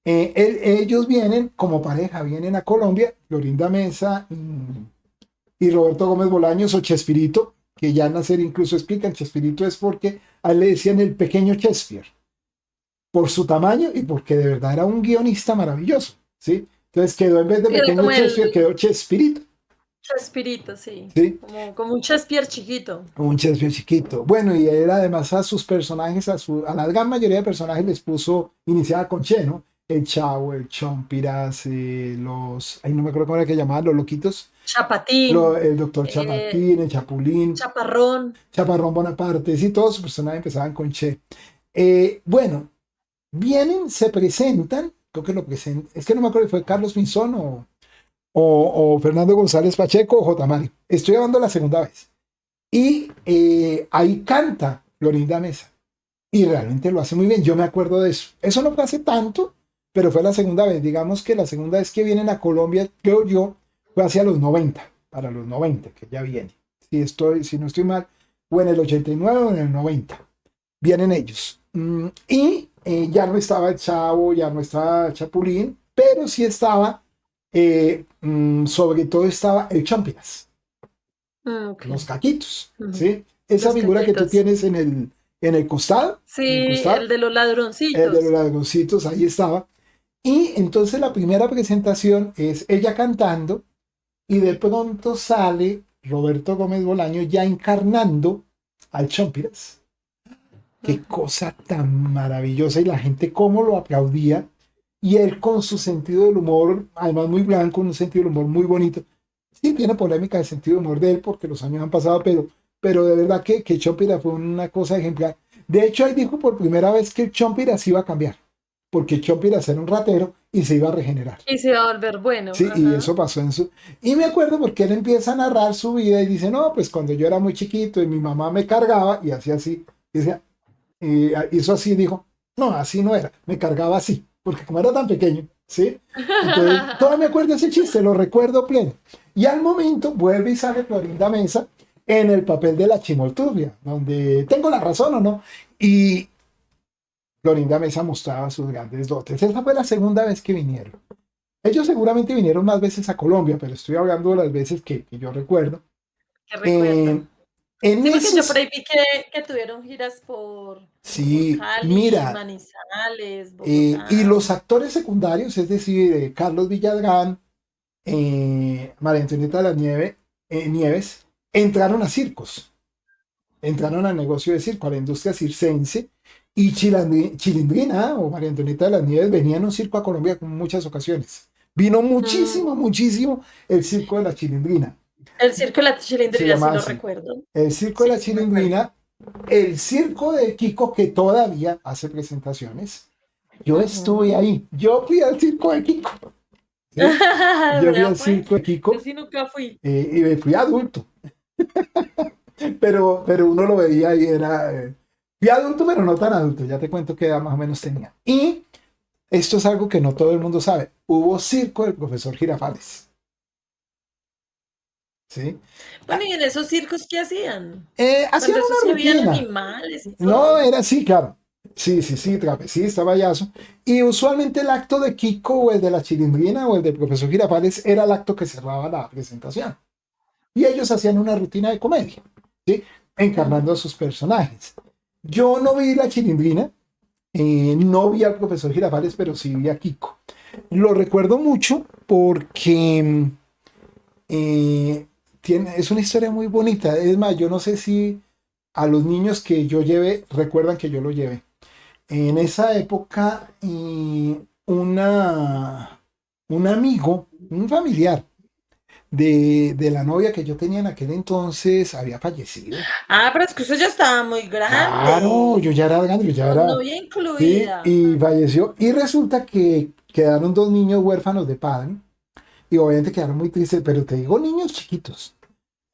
Ellos vienen como pareja, vienen a Colombia, Florinda Mesa y Roberto Gómez Bolaños o Chespirito, que ya en la serie incluso explican, Chespirito es porque a él le decían el pequeño Shakespeare, por su tamaño y porque de verdad era un guionista maravilloso, ¿sí? Entonces quedó en vez de Sí, era pequeño como el Shakespeare, quedó Chespirito, Chespirito, sí. ¿sí? Como un Chespirito chiquito. Un Shakespeare chiquito. Bueno, y él además a sus personajes, a la gran mayoría de personajes les puso, iniciada con Che, ¿no? El Chavo, el Chompiras, ay, no me acuerdo cómo era que llamaban, los loquitos, Chapatín, el doctor eh, Chapatín, el Chapulín, Chaparrón. Chaparrón Bonaparte, sí, todos sus personajes empezaban con Che. Bueno, vienen, se presentan, creo que lo presentan, es que no me acuerdo si fue Carlos Pinzón o Fernando González Pacheco o J. Mario. Estoy hablando la segunda vez. Y ahí canta Florinda Mesa. Y realmente lo hace muy bien. Yo me acuerdo de eso. Eso no fue hace tanto, pero fue la segunda vez. Digamos que la segunda vez que vienen a Colombia, creo yo, fue hacia los 90, para los 90, que ya viene. Si no estoy mal, o en el 89 o en el 90. Vienen ellos. Y ya no estaba el Chavo, ya no estaba Chapulín, pero sí estaba, sobre todo estaba el Champions, Ok. los caquitos, Ujú. ¿sí? Esa Los figura que tú caquitos. tienes en el costado, en el Sí, el costado, de los el de los ladroncitos. ladroncitos, ahí estaba. Y entonces la primera presentación es ella cantando y de pronto sale Roberto Gómez Bolaño ya encarnando al Chompiras. Qué Ujú. cosa tan maravillosa y la gente cómo lo aplaudía y él con su sentido del humor, además muy blanco, un sentido del humor muy bonito. Sí, tiene polémica el sentido del humor de él porque los años han pasado, pero de verdad que Chompira fue una cosa ejemplar. De hecho, él dijo por primera vez que Chompira se iba a cambiar, porque Chompira era un ratero y se iba a regenerar. Y se va a volver bueno. Sí, y Ajá. eso pasó en su... Y me acuerdo porque él empieza a narrar su vida y dice, no, pues cuando yo era muy chiquito y mi mamá me cargaba y hacía así, dice, y hizo así, dijo, no, así no era, me cargaba así, porque como era tan pequeño, ¿sí? Entonces, todavía me acuerdo de ese chiste, lo recuerdo pleno. Y al momento vuelve y sale Florinda Mesa en el papel de la chimoltrufia, donde tengo la razón o no, y Florinda Mesa mostraba sus grandes dotes. Esa fue la segunda vez que vinieron. Ellos seguramente vinieron más veces a Colombia, pero estoy hablando de las veces que yo recuerdo. Que Eh, recuerda. en Sí, porque yo por esos, ahí vi que tuvieron giras por sí, Cali, mira, Manizales, y Bogotá. los actores secundarios, es decir, Carlos Villagrán, María Antonieta de la Nieves, entraron a circos, entraron al negocio de circo, a la industria circense, y Chilindrina o María Antonieta de las Nieves venía en un circo a Colombia en muchas ocasiones. Vino Mm, muchísimo, muchísimo el circo de la Chilindrina. el circo de la Se Chilindrina, sí llamaba lo así. recuerdo. El circo de Sí, la sí me acuerdo. Chilindrina, el circo de Kiko que todavía hace presentaciones. Yo Ujú. estuve ahí, yo fui al circo de Kiko. ¿sí? Yo fui Vea al pues, circo de yo Kiko sí nunca fui. y me fui adulto, pero uno lo veía y era... fui adulto, pero no tan adulto, ya te cuento qué edad más o menos tenía. Y esto es algo que no todo el mundo sabe. Hubo circo del profesor Girafales, ¿sí? Bueno, ¿y en esos circos qué hacían? Hacían Cuando eso sí una habían rutina. animales y No, todo. era así, claro. Sí, sí, sí, trapecista, payaso. Y usualmente el acto de Kiko o el de la Chilindrina o el del profesor Girafales era el acto que cerraba la presentación. Y ellos hacían una rutina de comedia, ¿sí? Encarnando a Ujú. sus personajes. Yo no vi la Chilindrina, no vi al profesor Girafales, pero sí vi a Kiko. Lo recuerdo mucho porque es una historia muy bonita. Es más, yo no sé si a los niños que yo llevé recuerdan que yo lo llevé. En esa época, un amigo, un familiar de la novia que yo tenía en aquel entonces había fallecido. Ah, pero es que usted ya estaba muy Claro, yo grande, ya era grande, yo ya con era, novia sí, incluida. y falleció. Y resulta que quedaron dos niños huérfanos de padre, y obviamente quedaron muy tristes, pero te digo niños chiquitos,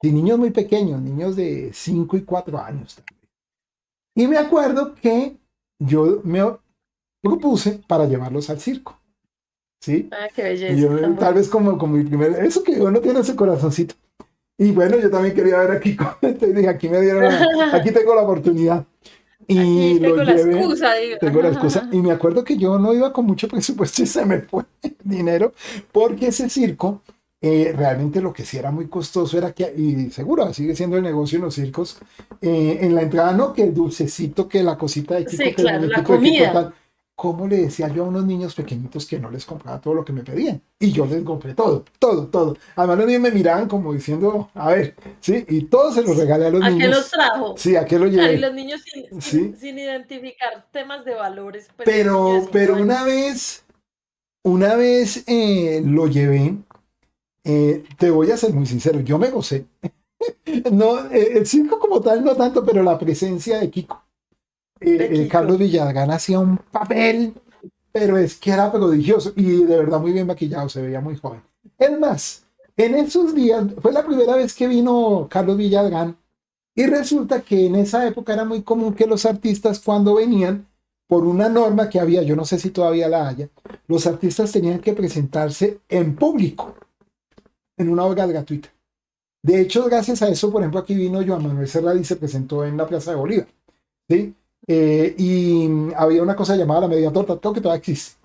y niños muy pequeños, niños de 5 y 4 años. Y me acuerdo que yo me propuse para llevarlos al circo, ¿sí? Ah, qué Y belleza, tan yo, tal vez bonito. como mi primer, eso que uno tiene ese corazoncito. Y bueno, yo también quería ver a Kiko, entonces dije, aquí me dieron, aquí tengo la oportunidad. Aquí Y lo tengo la llevé, excusa, digo. tengo la excusa. Y me acuerdo que yo no iba con mucho presupuesto y se me fue dinero, porque ese circo, realmente lo que sí era muy costoso era que, y seguro sigue siendo el negocio en los circos, en la entrada no, que el dulcecito, que la cosita de Kiko, Sí, que el claro, la muñequito de Kiko, comida. tal. ¿Cómo le decía yo a unos niños pequeñitos que no les compraba todo lo que me pedían? Y yo les compré todo, todo, todo. Además los niños me miraban como diciendo, a ver, sí, y todo se los regalé a los ¿A qué los niños. trajo? Sí, ¿a qué lo Claro, y llevé? los niños Sí, sin identificar temas de valores, pues un niño de cinco pero años. una vez lo llevé, te voy a ser muy sincero, yo me gocé. No, el circo como tal no tanto, pero la presencia de Kiko. De Carlos Kiko. Villagrán hacía un papel, pero es que era prodigioso y de verdad muy bien maquillado, se veía muy joven. Es más, en esos días fue la primera vez que vino Carlos Villagrán y resulta que en esa época era muy común que los artistas cuando venían, por una norma que había, yo no sé si todavía la haya, los artistas tenían que presentarse en público, en una obra gratuita. De hecho, gracias a eso, por ejemplo, aquí vino Joan Manuel Serrat y se presentó en la Plaza de Bolívar, ¿sí? Y había una cosa llamada la media torta, creo que todavía existe.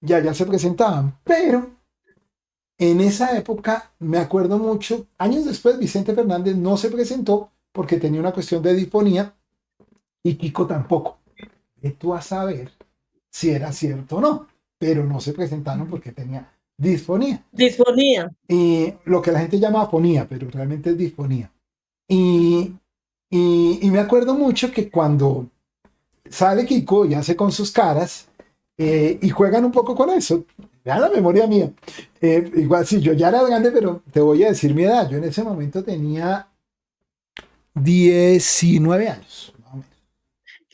Ya se presentaban, pero en esa época me acuerdo mucho, años después Vicente Fernández no se presentó porque tenía una cuestión de disfonía y Kiko tampoco. Y tú vas a saber si era cierto o no, pero no se presentaron porque tenía disfonía. Disponía. Y lo que la gente llama afonía, pero realmente es disfonía. Y, y me acuerdo mucho que cuando sale Kiko y hace con sus caras y juegan un poco con eso. Vean la memoria mía. Igual si yo ya era grande, pero te voy a decir mi edad. Yo en ese momento tenía 19 años.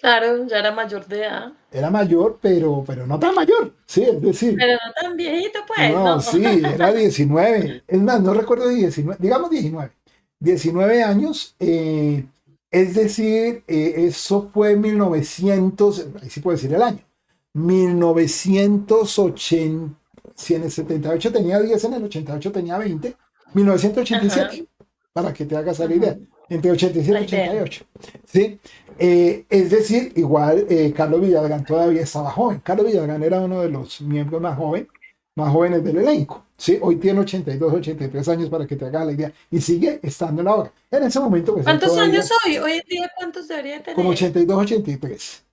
Claro, ya era mayor de edad. Era mayor, pero no tan mayor. Sí, es decir, Pero no tan viejito, pues, no, no. sí, era 19. Es más, no recuerdo 19, digamos 19. 19 años. Es decir, eso fue 1900, ahí sí puedo decir el año. 1980, si en el 78 tenía 10, en el 88 tenía 20. Ajá, 1987, para que te hagas la idea. ujú. Entre 87 La y idea. 88. ¿Sí? Es decir, igual Carlos Villagrán todavía estaba joven. Carlos Villagrán era uno de los miembros más jóvenes del elenco. ¿Sí? Hoy tiene 82, 83 años para que te hagas la idea. Y sigue estando en la obra. En ese momento, pues él ¿Cuántos años todavía hoy? Hoy en día, ¿cuántos debería como tener? 82, 83.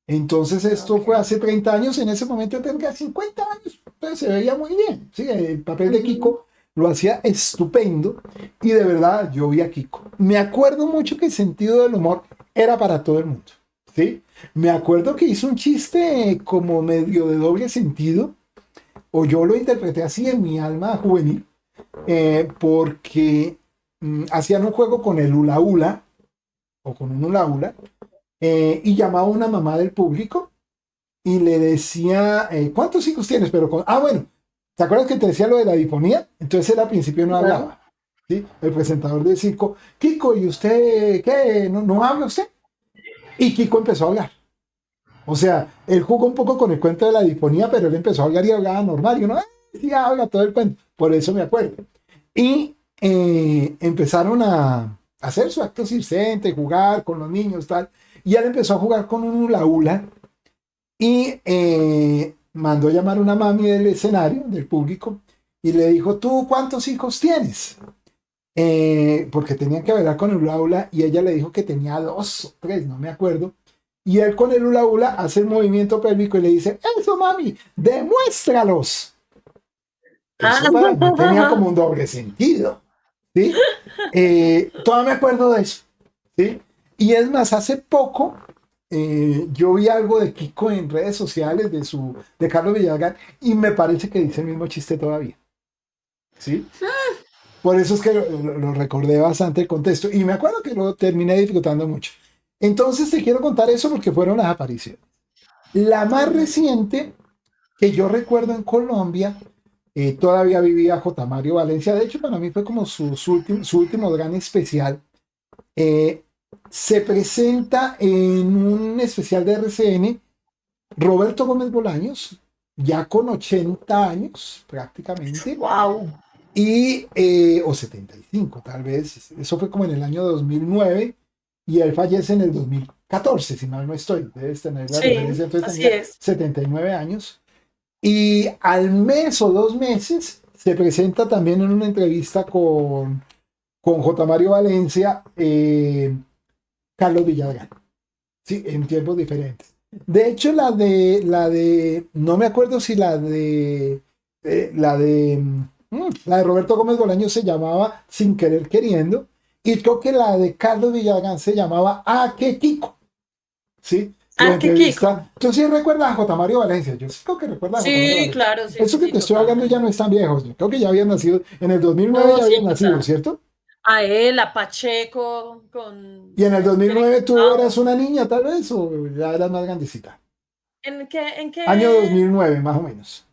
Entonces esto fue Ok. hace 30 años, en ese momento tendría 50 años, entonces se veía muy bien. Sí, el papel de Ujú. Kiko lo hacía estupendo y de verdad yo vi a Kiko. Me acuerdo mucho que el sentido del humor era para todo el mundo. ¿Sí? Me acuerdo que hizo un chiste como medio de doble sentido, o yo lo interpreté así en mi alma juvenil, porque hacían un juego con el hula hula, o con un hula hula, y llamaba a una mamá del público y le decía, ¿cuántos hijos tienes? Pero bueno, ¿Te acuerdas que te decía lo de la difonía? Entonces él al principio no Claro. hablaba, ¿sí? El presentador del circo, Kiko, ¿y usted qué? ¿No habla usted? Y Kiko empezó a hablar. O sea, él jugó un poco con el cuento de la difonía, pero él empezó a hablar y hablaba normal. Y uno, sí, habla todo el cuento. Por eso me acuerdo. Y empezaron a hacer su acto circense, jugar con los niños, tal. Y él empezó a jugar con un hula hula y mandó llamar a una mami del escenario, del público, y le dijo, ¿tú cuántos hijos tienes? Porque tenían que hablar con el hula hula y ella le dijo que tenía dos o tres, no me acuerdo. Y él con el hula hula hace el movimiento pélvico y le dice, eso mami, demuéstralos. Ah, Eso para mí tenía como un doble sentido, ¿sí? Todavía me acuerdo de eso, ¿sí? Y es más, hace poco yo vi algo de Kiko en redes sociales de Carlos Villagrán y me parece que dice el mismo chiste todavía, ¿sí? Por eso es que lo recordé bastante el contexto y me acuerdo que lo terminé disfrutando mucho. Entonces te quiero contar eso porque fueron las apariciones. La más ujú. reciente que yo recuerdo en Colombia, todavía vivía J. Mario Valencia, de hecho para mí fue como su último gran especial. Eh, Se presenta en un especial de RCN Roberto Gómez Bolaños, ya con 80 años prácticamente, Wow. o 75 tal vez, eso fue como en el año 2009 y él fallece en el 2014, si mal no estoy, debes tener la Sí, referencia, entonces así tenía es. 79 años. Y al mes o 2 meses se presenta también en una entrevista con J. Mario Valencia, Carlos Villagrán, sí, en tiempos diferentes. De hecho, no me acuerdo si la de Roberto Gómez Bolaño se llamaba Sin Querer Queriendo, y creo que la de Carlos Villagrán se llamaba Ah, qué Kiko, ¿sí? La Ah, qué Kiko. entrevista. ¿Tú sí recuerdas a J. Mario Valencia? Yo sí creo que recuerdas a J. Mario Sí, Valencia. claro, sí, Eso sí, que sí, te estoy hablando ya total. no es tan viejo. Yo creo que ya habían nacido, en el 2009 No, ya habían sí, nacido, total. ¿cierto? A él, a Pacheco, Y en el con Kevin 2009 tú eras Gustavo. una niña tal vez o ya eras más grandecita. ¿En qué, en Año qué? 2009 más o menos.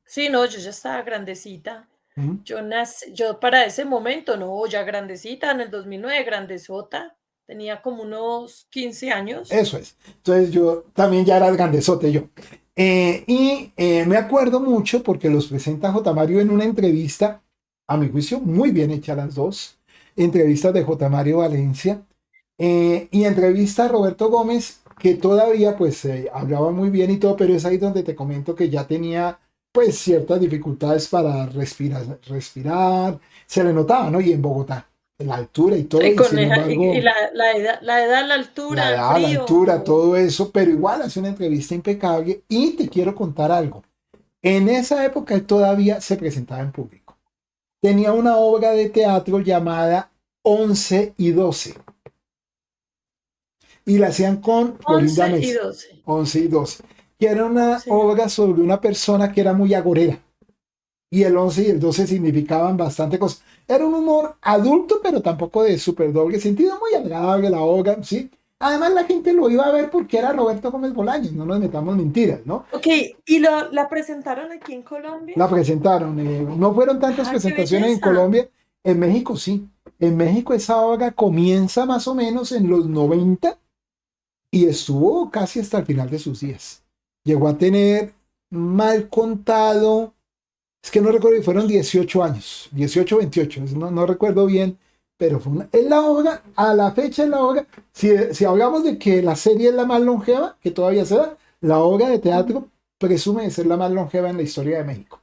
Sí, no, yo ya estaba grandecita. ¿Mm? Yo para ese momento, no, ya grandecita, en el 2009, grandezota. Tenía como unos 15 años. Eso es. Entonces yo también ya era grandezote yo. Me acuerdo mucho porque los presenta J. Mario en una entrevista, a mi juicio, muy bien hecha las dos. Entrevistas de J. Mario Valencia. Y entrevista a Roberto Gómez, que todavía pues hablaba muy bien y todo, pero es ahí donde te comento que ya tenía pues ciertas dificultades para respirar, se le notaba, ¿no? Y en Bogotá, en la altura y todo, Y y con sin y embargo la edad, la la altura, el edad, la frío, altura, no. todo eso, pero igual hace una entrevista impecable y te quiero contar algo. En esa época él todavía se presentaba en público. Tenía una obra de teatro llamada 11 y 12 y la hacían con Florinda 11 y Mesa, 12. 11 y 12, que era una Sí. obra sobre una persona que era muy agorera. Y el 11 y el 12 significaban bastante cosas. Era un humor adulto, pero tampoco de súper doble sentido, muy agradable la obra, ¿sí? Además, la gente lo iba a ver porque era Roberto Gómez Bolaños, no nos metamos mentiras, ¿no? Ok, ¿y la presentaron aquí en Colombia? La presentaron, no fueron tantas ¡Ah, qué presentaciones en belleza! Colombia, en México sí. En México esa obra comienza más o menos en los 90 y estuvo casi hasta el final de sus días. Llegó a tener mal contado, es que no recuerdo, fueron 18 años, 18 28, no recuerdo bien, pero es la obra, a la fecha es la obra, si hablamos de que la serie es la más longeva, que todavía se da, la obra de teatro presume de ser la más longeva en la historia de México.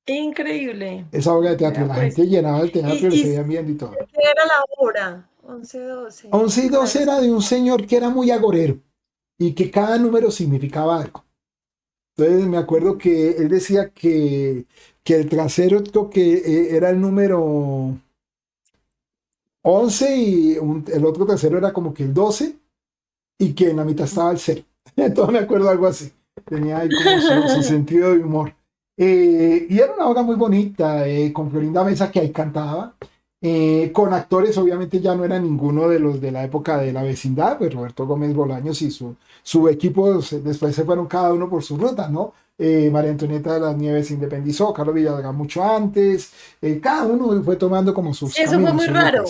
Increíble. Esa obra de teatro, Vea la pues. gente llenaba el teatro y le ¿Y seguían viendo y todo. qué era la hora? 11 12. 11 y 12 Para era de un señor que era muy agorero y que cada número significaba algo. Entonces me acuerdo que él decía que el trasero creo que era el número 11 y el otro tercero era como que el 12 y que en la mitad estaba el cero. Entonces me acuerdo algo así. Tenía ahí como su sentido de humor. Y era una obra muy bonita, con Florinda Mesa que ahí cantaba. con actores, obviamente ya no era ninguno de los de la época de la vecindad, pues Roberto Gómez Bolaños y su equipo después se fueron cada uno por su ruta, ¿no? María Antonieta de las Nieves se independizó, Carlos Villagrán mucho antes, cada uno fue tomando como sus Sí, eso fue caminos, muy sus rutas. raro.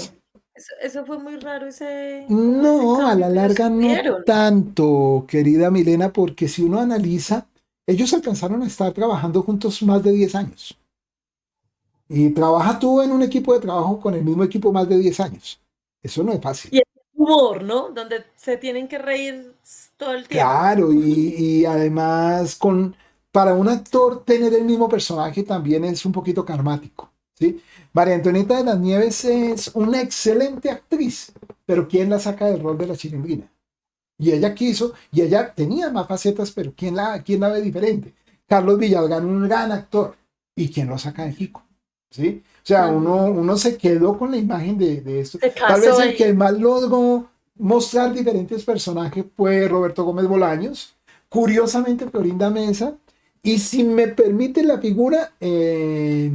Eso fue muy raro ese, como ese No, a cambio, la pero larga no estuvieron. tanto, querida Milena, porque si uno analiza, ellos alcanzaron a estar trabajando juntos más de 10 años. Y trabaja tú en un equipo de trabajo con el mismo equipo más de 10 años. Eso no es fácil. Y el humor, ¿no? Donde se tienen que reír todo el tiempo. Claro, y además para un actor tener el mismo personaje también es un poquito karmático, ¿sí? María Antonieta de las Nieves es una excelente actriz, pero ¿quién la saca del rol de la Chilindrina? Y ella quiso, y ella tenía más facetas, pero ¿quién la ve diferente? Carlos Villagrán, un gran actor, ¿y quién lo saca de Kiko? ¿Sí? O sea, Ujú. uno se quedó con la imagen de esto. Se Tal vez casó el que ahí. más logró mostrar diferentes personajes fue Roberto Gómez Bolaños, curiosamente Florinda Mesa, y si me permite la figura, el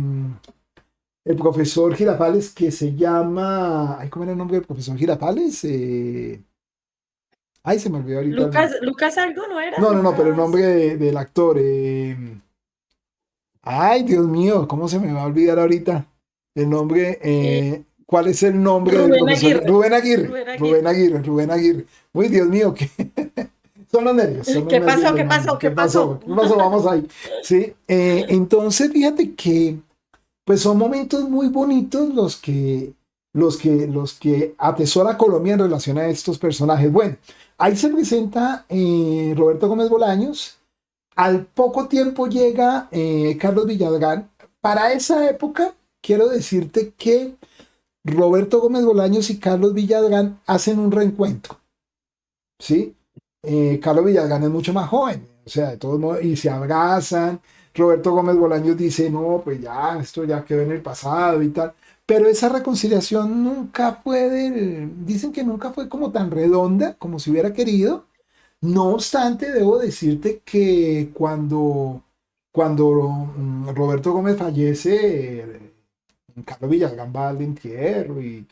profesor Girafales, que se llama, ay, ¿cómo era el nombre del profesor Girafales? Ay, se me olvidó ahorita el Lucas, nombre. Lucas algo, ¿no era? No, pero el Lucas. nombre del actor. Ay, Dios mío, ¿cómo se me va a olvidar ahorita el nombre? eh, ¿Cuál es el nombre del Rubén profesor? Aguirre. Rubén Aguirre. Rubén Rubén Aguirre. Aguirre, Rubén Aguirre. Uy, Dios mío, ¿qué? Son los ¿Qué nervios pasó? del ¿Qué nombre. pasó? ¿Qué ¿Qué pasó? pasó? ¿Qué pasó? Vamos ahí. Sí, entonces fíjate que pues son momentos muy bonitos los que atesora Colombia en relación a estos personajes. Bueno, ahí se presenta Roberto Gómez Bolaños. Al poco tiempo llega Carlos Villagrán. Para esa época, quiero decirte que Roberto Gómez Bolaños y Carlos Villagrán hacen un reencuentro, ¿sí? Carlos Villagrán es mucho más joven, o sea, de todos modos, y se abrazan. Roberto Gómez Bolaños dice, no, pues ya, esto ya quedó en el pasado y tal. Pero esa reconciliación nunca fue dicen que nunca fue como tan redonda como se hubiera querido. No obstante, debo decirte que cuando Roberto Gómez fallece, Carlos Villagrán va al entierro y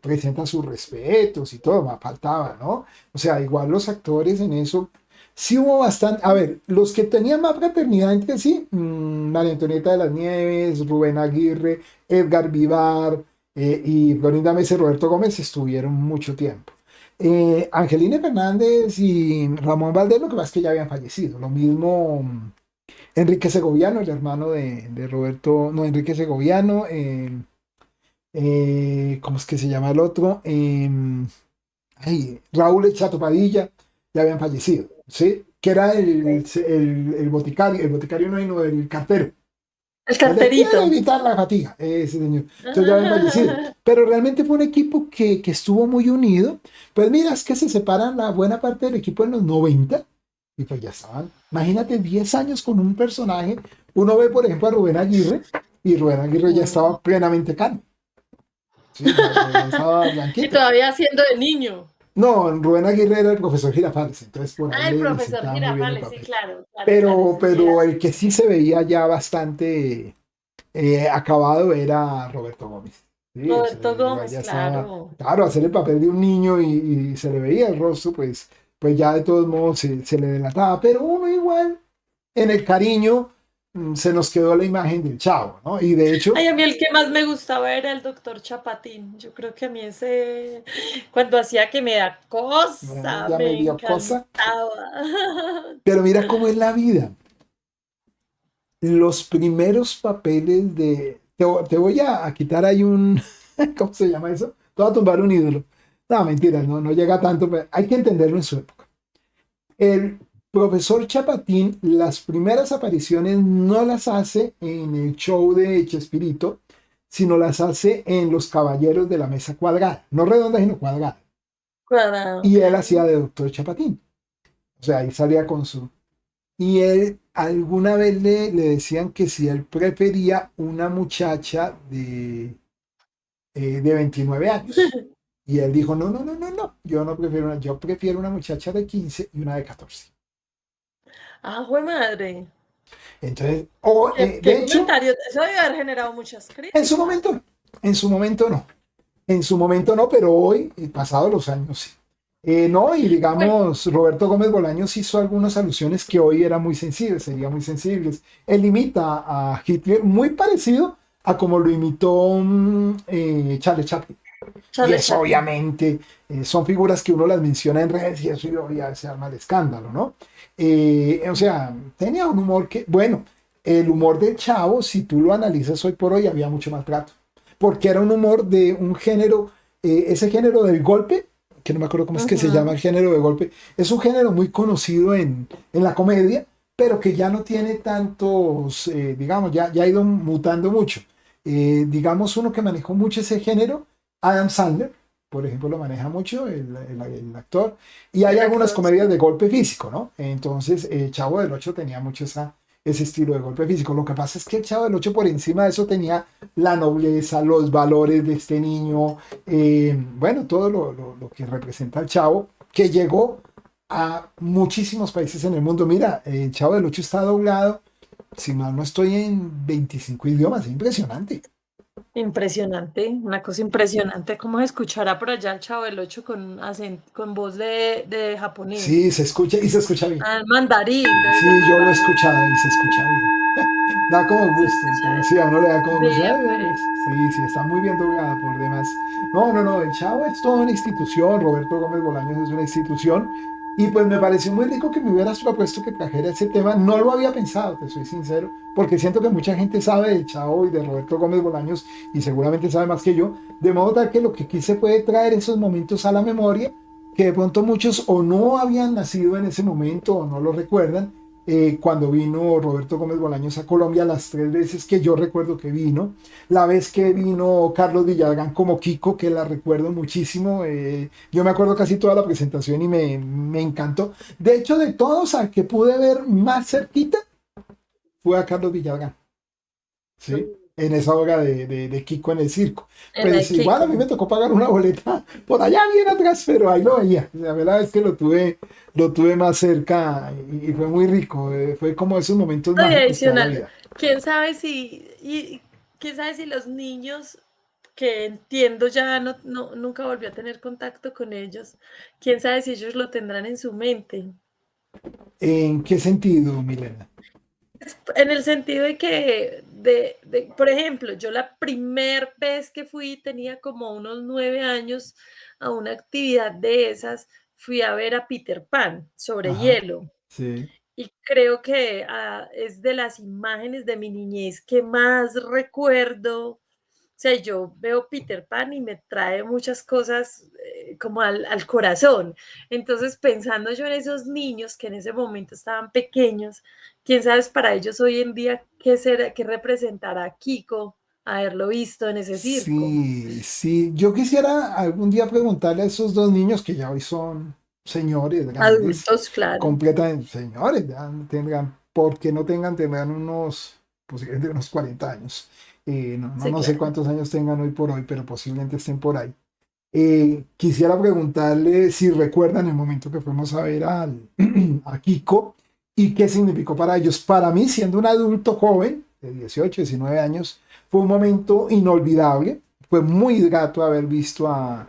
presenta sus respetos y todo, más faltaba, ¿no? O sea, igual los actores en eso, sí hubo bastante, a ver, los que tenían más fraternidad entre sí, María Antonieta de las Nieves, Rubén Aguirre, Edgar Vivar y Florinda Mesa y Roberto Gómez estuvieron mucho tiempo. Angelina Fernández y Ramón Valdés, lo que pasa es que ya habían fallecido. Lo mismo Enrique Segoviano, el hermano de Roberto, no, Enrique Segoviano, ¿cómo es que se llama el otro? Ay, Raúl El Chato Padilla, ya habían fallecido, ¿sí? Que era el boticario no, el cartero. El El de quiere carterito. evitar la fatiga, ese señor. Entonces ya habían fallecido. Ah, Pero realmente fue un equipo que estuvo muy unido. Pues mira, es que se separan la buena parte del equipo en los 90 y pues ya estaban. Imagínate 10 años con un personaje. Uno ve, por ejemplo, a Rubén Aguirre y Rubén Aguirre ya mm. estaba plenamente cano. Sí, ya estaba Y blanquito. todavía siendo de niño. No, Rubén Aguirre era el profesor Girafales, entonces por ahí Ah, el le profesor sentaba muy bien el Girafales, sí, papel. claro, claro, claro, Pero, ese sí era. pero el que sí se veía ya bastante acabado era Roberto Gómez. Sí, Roberto igual Gómez, ya estaba, claro. claro, hacer el papel de un niño y se le veía el rostro, pues ya de todos modos se le delataba, pero uno igual en el cariño se nos quedó la imagen del chavo, ¿no? Y de hecho, Ay, a mí el que más me gustaba era el doctor Chapatín. Yo creo que a mí ese, cuando hacía que me da cosa, ya me me dio cosa, encantaba. pero mira cómo es la vida. Los primeros papeles te voy a quitar ahí un, ¿cómo se llama eso? Te voy a tumbar un ídolo. No, mentira, no llega tanto, pero hay que entenderlo en su época. El profesor Chapatín, las primeras apariciones no las hace en el show de Chespirito, sino las hace en Los Caballeros de la Mesa Cuadrada, no redonda, sino cuadrada. Cuadrado, Y ok. él hacía de doctor Chapatín. O sea, ahí salía con su... Y él alguna vez le decían que si él prefería una muchacha de 29 años. Y él dijo, no, yo prefiero una muchacha de 15 y una de 14. Ah, jue madre. Entonces, ¿Qué de hecho, comentario? Eso debe haber generado muchas en su críticas. momento. En su momento no. En su momento no, pero hoy, pasados los años, sí. No, y Bueno, digamos, Roberto Gómez Bolaños hizo algunas alusiones que hoy eran muy sensibles, serían muy sensibles. Él imita a Hitler muy parecido a como lo imitó Charlie Chaplin. Y Charlie eso Chaplin. obviamente son figuras que uno las menciona en redes y eso ya se arma de escándalo, ¿no? O sea, tenía un humor que, bueno, el humor del Chavo, si tú lo analizas hoy por hoy, había mucho más trato. Porque era un humor de un género, ese género del golpe, que no me acuerdo cómo es que se llama el Ujú. género de golpe, es un género muy conocido en la comedia, pero que ya no tiene tantos, digamos, ya ha ido mutando mucho. Digamos, uno que manejó mucho ese género Adam Sandler, por ejemplo, lo maneja mucho el actor, y hay El algunas actor, comedias sí. de golpe físico, ¿no? Entonces, Chavo del Ocho tenía mucho ese estilo de golpe físico. Lo que pasa es que el Chavo del Ocho por encima de eso tenía la nobleza, los valores de este niño, bueno, todo lo que representa el Chavo, que llegó a muchísimos países en el mundo. Mira, el Chavo del Ocho está doblado, si mal no estoy, en 25 idiomas, es impresionante. Impresionante, una cosa impresionante. ¿Cómo se escuchará por allá el Chavo del Ocho con con voz de japonés? Sí, se escucha y se escucha bien. Ah, mandarín, debe ser Sí, yo lo he mandarín. escuchado y se escucha bien. Da como Se gusto. escucha Entonces, sí, a uno le da como gusto. vea, Ay, pues. sí, sí, está muy bien doblada por demás. No, no, no, el Chavo es toda una institución. Roberto Gómez Bolaños es una institución. Y pues me pareció muy rico que me hubieras propuesto que trajera ese tema. No lo había pensado, te soy sincero, porque siento que mucha gente sabe del Chavo y de Roberto Gómez Bolaños y seguramente sabe más que yo. De modo tal que lo que quise puede traer esos momentos a la memoria que de pronto muchos o no habían nacido en ese momento o no lo recuerdan cuando vino Roberto Gómez Bolaños a Colombia, las 3 veces que yo recuerdo que vino, la vez que vino Carlos Villagrán como Kiko, que la recuerdo muchísimo, yo me acuerdo casi toda la presentación y me encantó. De hecho, de todos al que pude ver más cerquita fue a Carlos Villagrán. ¿Sí? En esa obra de Kiko en el circo. En Pues el igual a mí Kiko. me tocó pagar una boleta por allá bien atrás, pero ahí lo veía. La verdad es que lo tuve más cerca y fue muy rico. Fue como esos momentos Y mágicos que da la adicional, vida. quién sabe si los niños, que entiendo ya nunca volví a tener contacto con ellos, quién sabe si ellos lo tendrán en su mente. ¿En qué sentido, Milena? En el sentido de que, por ejemplo, yo la primer vez que fui tenía como unos 9 años a una actividad de esas, fui a ver a Peter Pan sobre Ajá, hielo. sí. Y creo que, es de las imágenes de mi niñez que más recuerdo. O sea, yo veo Peter Pan y me trae muchas cosas, como al corazón. Entonces, pensando yo en esos niños que en ese momento estaban pequeños, quién sabe para ellos hoy en día qué representará Kiko haberlo visto en ese circo. Sí, sí. Yo quisiera algún día preguntarle a esos dos niños que ya hoy son señores grandes, Adultos, claro, completamente señores, ya tengan, porque no tengan, tendrán unos, posiblemente unos 40 años. sí, No sé claro. cuántos años tengan hoy por hoy, pero posiblemente estén por ahí. Quisiera preguntarle si recuerdan el momento que fuimos a ver a Kiko y qué significó para ellos. Para mí, siendo un adulto joven, de 18 19 años, fue un momento inolvidable. Fue muy grato haber visto a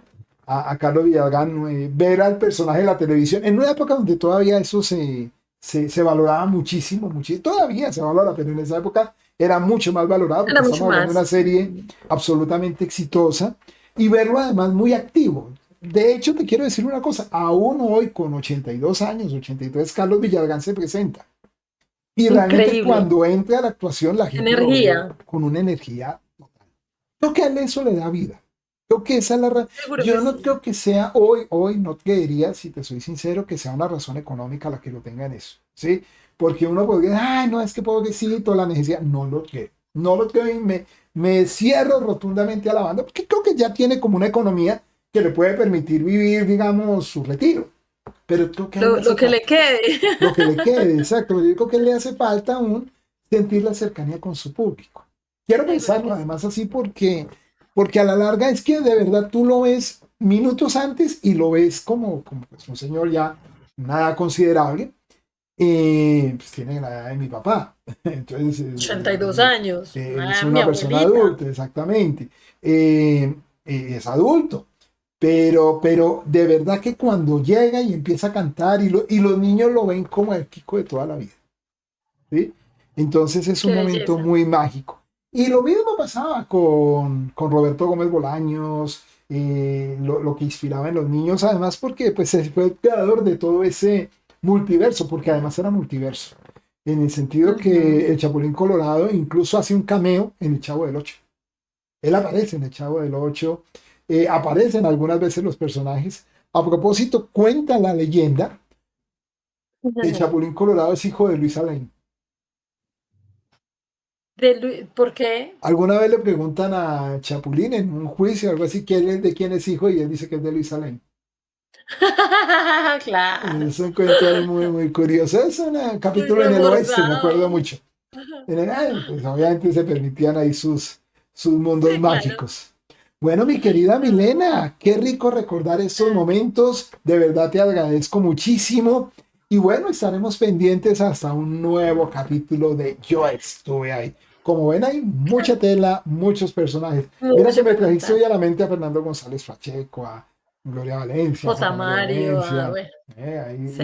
Carlos Villagrán, ver al personaje de la televisión, en una época donde todavía eso se valoraba muchísimo, muchísimo, todavía se valora, pero en esa época era mucho más valorado porque Era mucho estamos hablando de más. una serie absolutamente exitosa y verlo además muy activo. De hecho, te quiero decir una cosa, aún hoy con 82 años, 83, Carlos Villagrán se presenta. Y realmente Increíble. cuando entra a la actuación, la gente lo ve Energía. con una energía. Creo que a él eso le da vida. Creo que esa es Seguro que yo no sí. creo que sea hoy no creería, si te soy sincero, que sea una razón económica la que lo tenga en eso, ¿sí? Porque uno podría, ay, no, es que pobrecito, la necesidad, no lo creo. No lo creo y me cierro rotundamente a la banda, porque creo que ya tiene como una economía que le puede permitir vivir, digamos, su retiro. Pero creo que a él le Lo hace que le falta. quede. Lo que le quede, exacto. Yo creo que le hace falta aún sentir la cercanía con su público. Quiero Seguro pensarlo que sí. además así porque a la larga es que de verdad tú lo ves minutos antes y lo ves como pues, un señor ya nada considerable pues tiene la edad de mi papá. Entonces, 82 años. es Ah, mi una persona abuelita. adulta, exactamente. Es adulto. Pero de verdad que cuando llega y empieza a cantar y los niños lo ven como el Kiko de toda la vida. ¿Sí? Entonces es un Qué momento belleza. muy mágico. Y lo mismo pasaba con Roberto Gómez Bolaños, lo que inspiraba en los niños, además porque pues, fue el creador de todo ese multiverso, porque además era multiverso, en el sentido Ujú. que el Chapulín Colorado incluso hace un cameo en el Chavo del Ocho. Él aparece en el Chavo del Ocho, aparecen algunas veces los personajes. A propósito, cuenta la leyenda que el Chapulín Colorado es hijo de Luisa Lane. ¿Por qué? Alguna vez le preguntan a Chapulín en un juicio o algo así, de quién es hijo? Y él dice que es de Luisa Lane. Claro, Es un cuento ahí muy, muy curioso. Es un muy capítulo en el oeste, me acuerdo recordado. mucho. Pues obviamente se permitían ahí sus mundos Sí, claro. mágicos. Bueno, mi querida Milena, qué rico recordar esos momentos. De verdad te agradezco muchísimo. Y bueno, estaremos pendientes hasta un nuevo capítulo de Yo estuve ahí. Como ven, hay mucha tela, muchos personajes. Mira que Mucho me que trajiste contar. hoy a la mente a Fernando González Pacheco, a Gloria Valencia, a J. José María Mario, Valencia. bueno,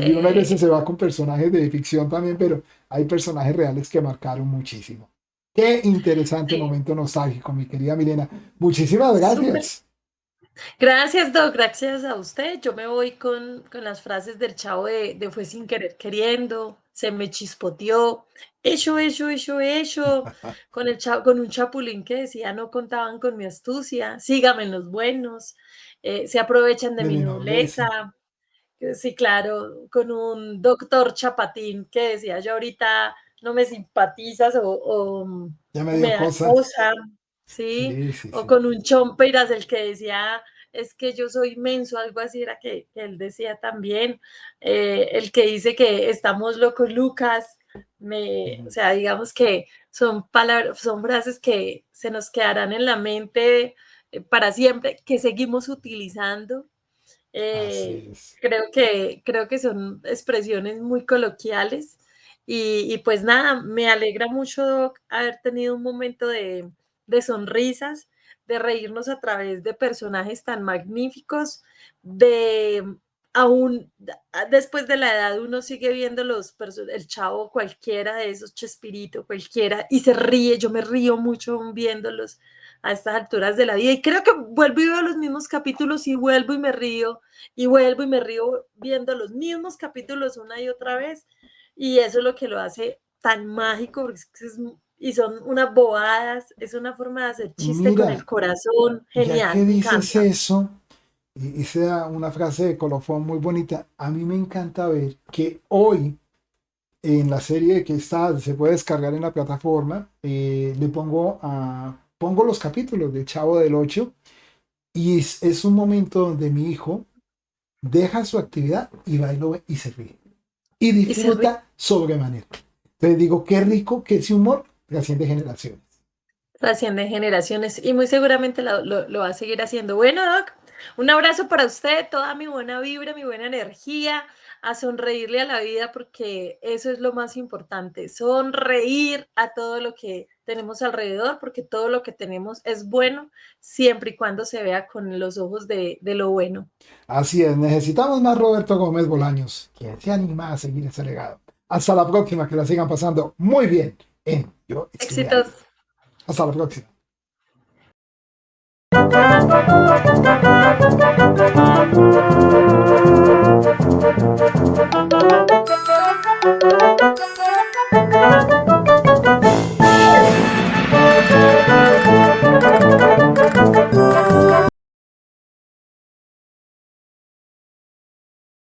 Y unas veces sí, se va con personajes de ficción también, pero hay personajes reales que marcaron muchísimo. Qué interesante sí, momento nostálgico, mi querida Milena. Muchísimas súper. gracias. Gracias, Doc, gracias a usted. Yo me voy con las frases del Chavo de fue sin querer queriendo, se me chispoteó, eso, con el chavo, con un chapulín que decía no contaban con mi astucia, sígame en los buenos, se aprovechan de De mi mi nobleza. nobleza. Sí, claro, con un doctor Chapatín que decía, yo ahorita no me simpatizas Ya me o me dio da cosa. cosa, ¿sí? Sí, sí, O sí. con un Chompeiras, el que decía, es que yo soy menso, algo así era que él decía también. El que dice que estamos locos, Lucas. O sea, digamos que son palabras, son frases que se nos quedarán en la mente para siempre, que seguimos utilizando. Así Eh, es. creo que son expresiones muy coloquiales y pues nada, me alegra mucho Doc, haber tenido un momento de sonrisas, de reírnos a través de personajes tan magníficos, de aún después de la edad uno sigue viendo el Chavo, cualquiera de esos, Chespirito, cualquiera, y se ríe, yo me río mucho aún viéndolos a estas alturas de la vida y creo que vuelvo y veo los mismos capítulos y vuelvo y me río y vuelvo y me río viendo los mismos capítulos una y otra vez. Y eso es lo que lo hace tan mágico, porque y son unas bobadas, es una forma de hacer chiste con el Mira, corazón, ya que genial, me dices encanta. eso, y hice una frase de colofón muy bonita, a mí me encanta ver que hoy en la serie que está, se puede descargar en la plataforma, pongo los capítulos de Chavo del Ocho y es un momento donde mi hijo deja su actividad y va y lo ve y se ríe. Y Y se ríe, disfruta sobremanera. Entonces digo, qué rico que ese humor trasciende generaciones. trasciende generaciones y muy seguramente lo va a seguir haciendo. Bueno, Doc, un abrazo para usted, toda mi buena vibra, mi buena energía, a sonreírle a la vida porque eso es lo más importante, sonreír a todo lo que tenemos alrededor porque todo lo que tenemos es bueno siempre y cuando se vea con los ojos de lo bueno. Así es, necesitamos más Roberto Gómez Bolaños, que se anima a seguir ese legado. Hasta la próxima, que la sigan pasando muy bien en Yo estuve ahí. Éxitos. Hasta la próxima.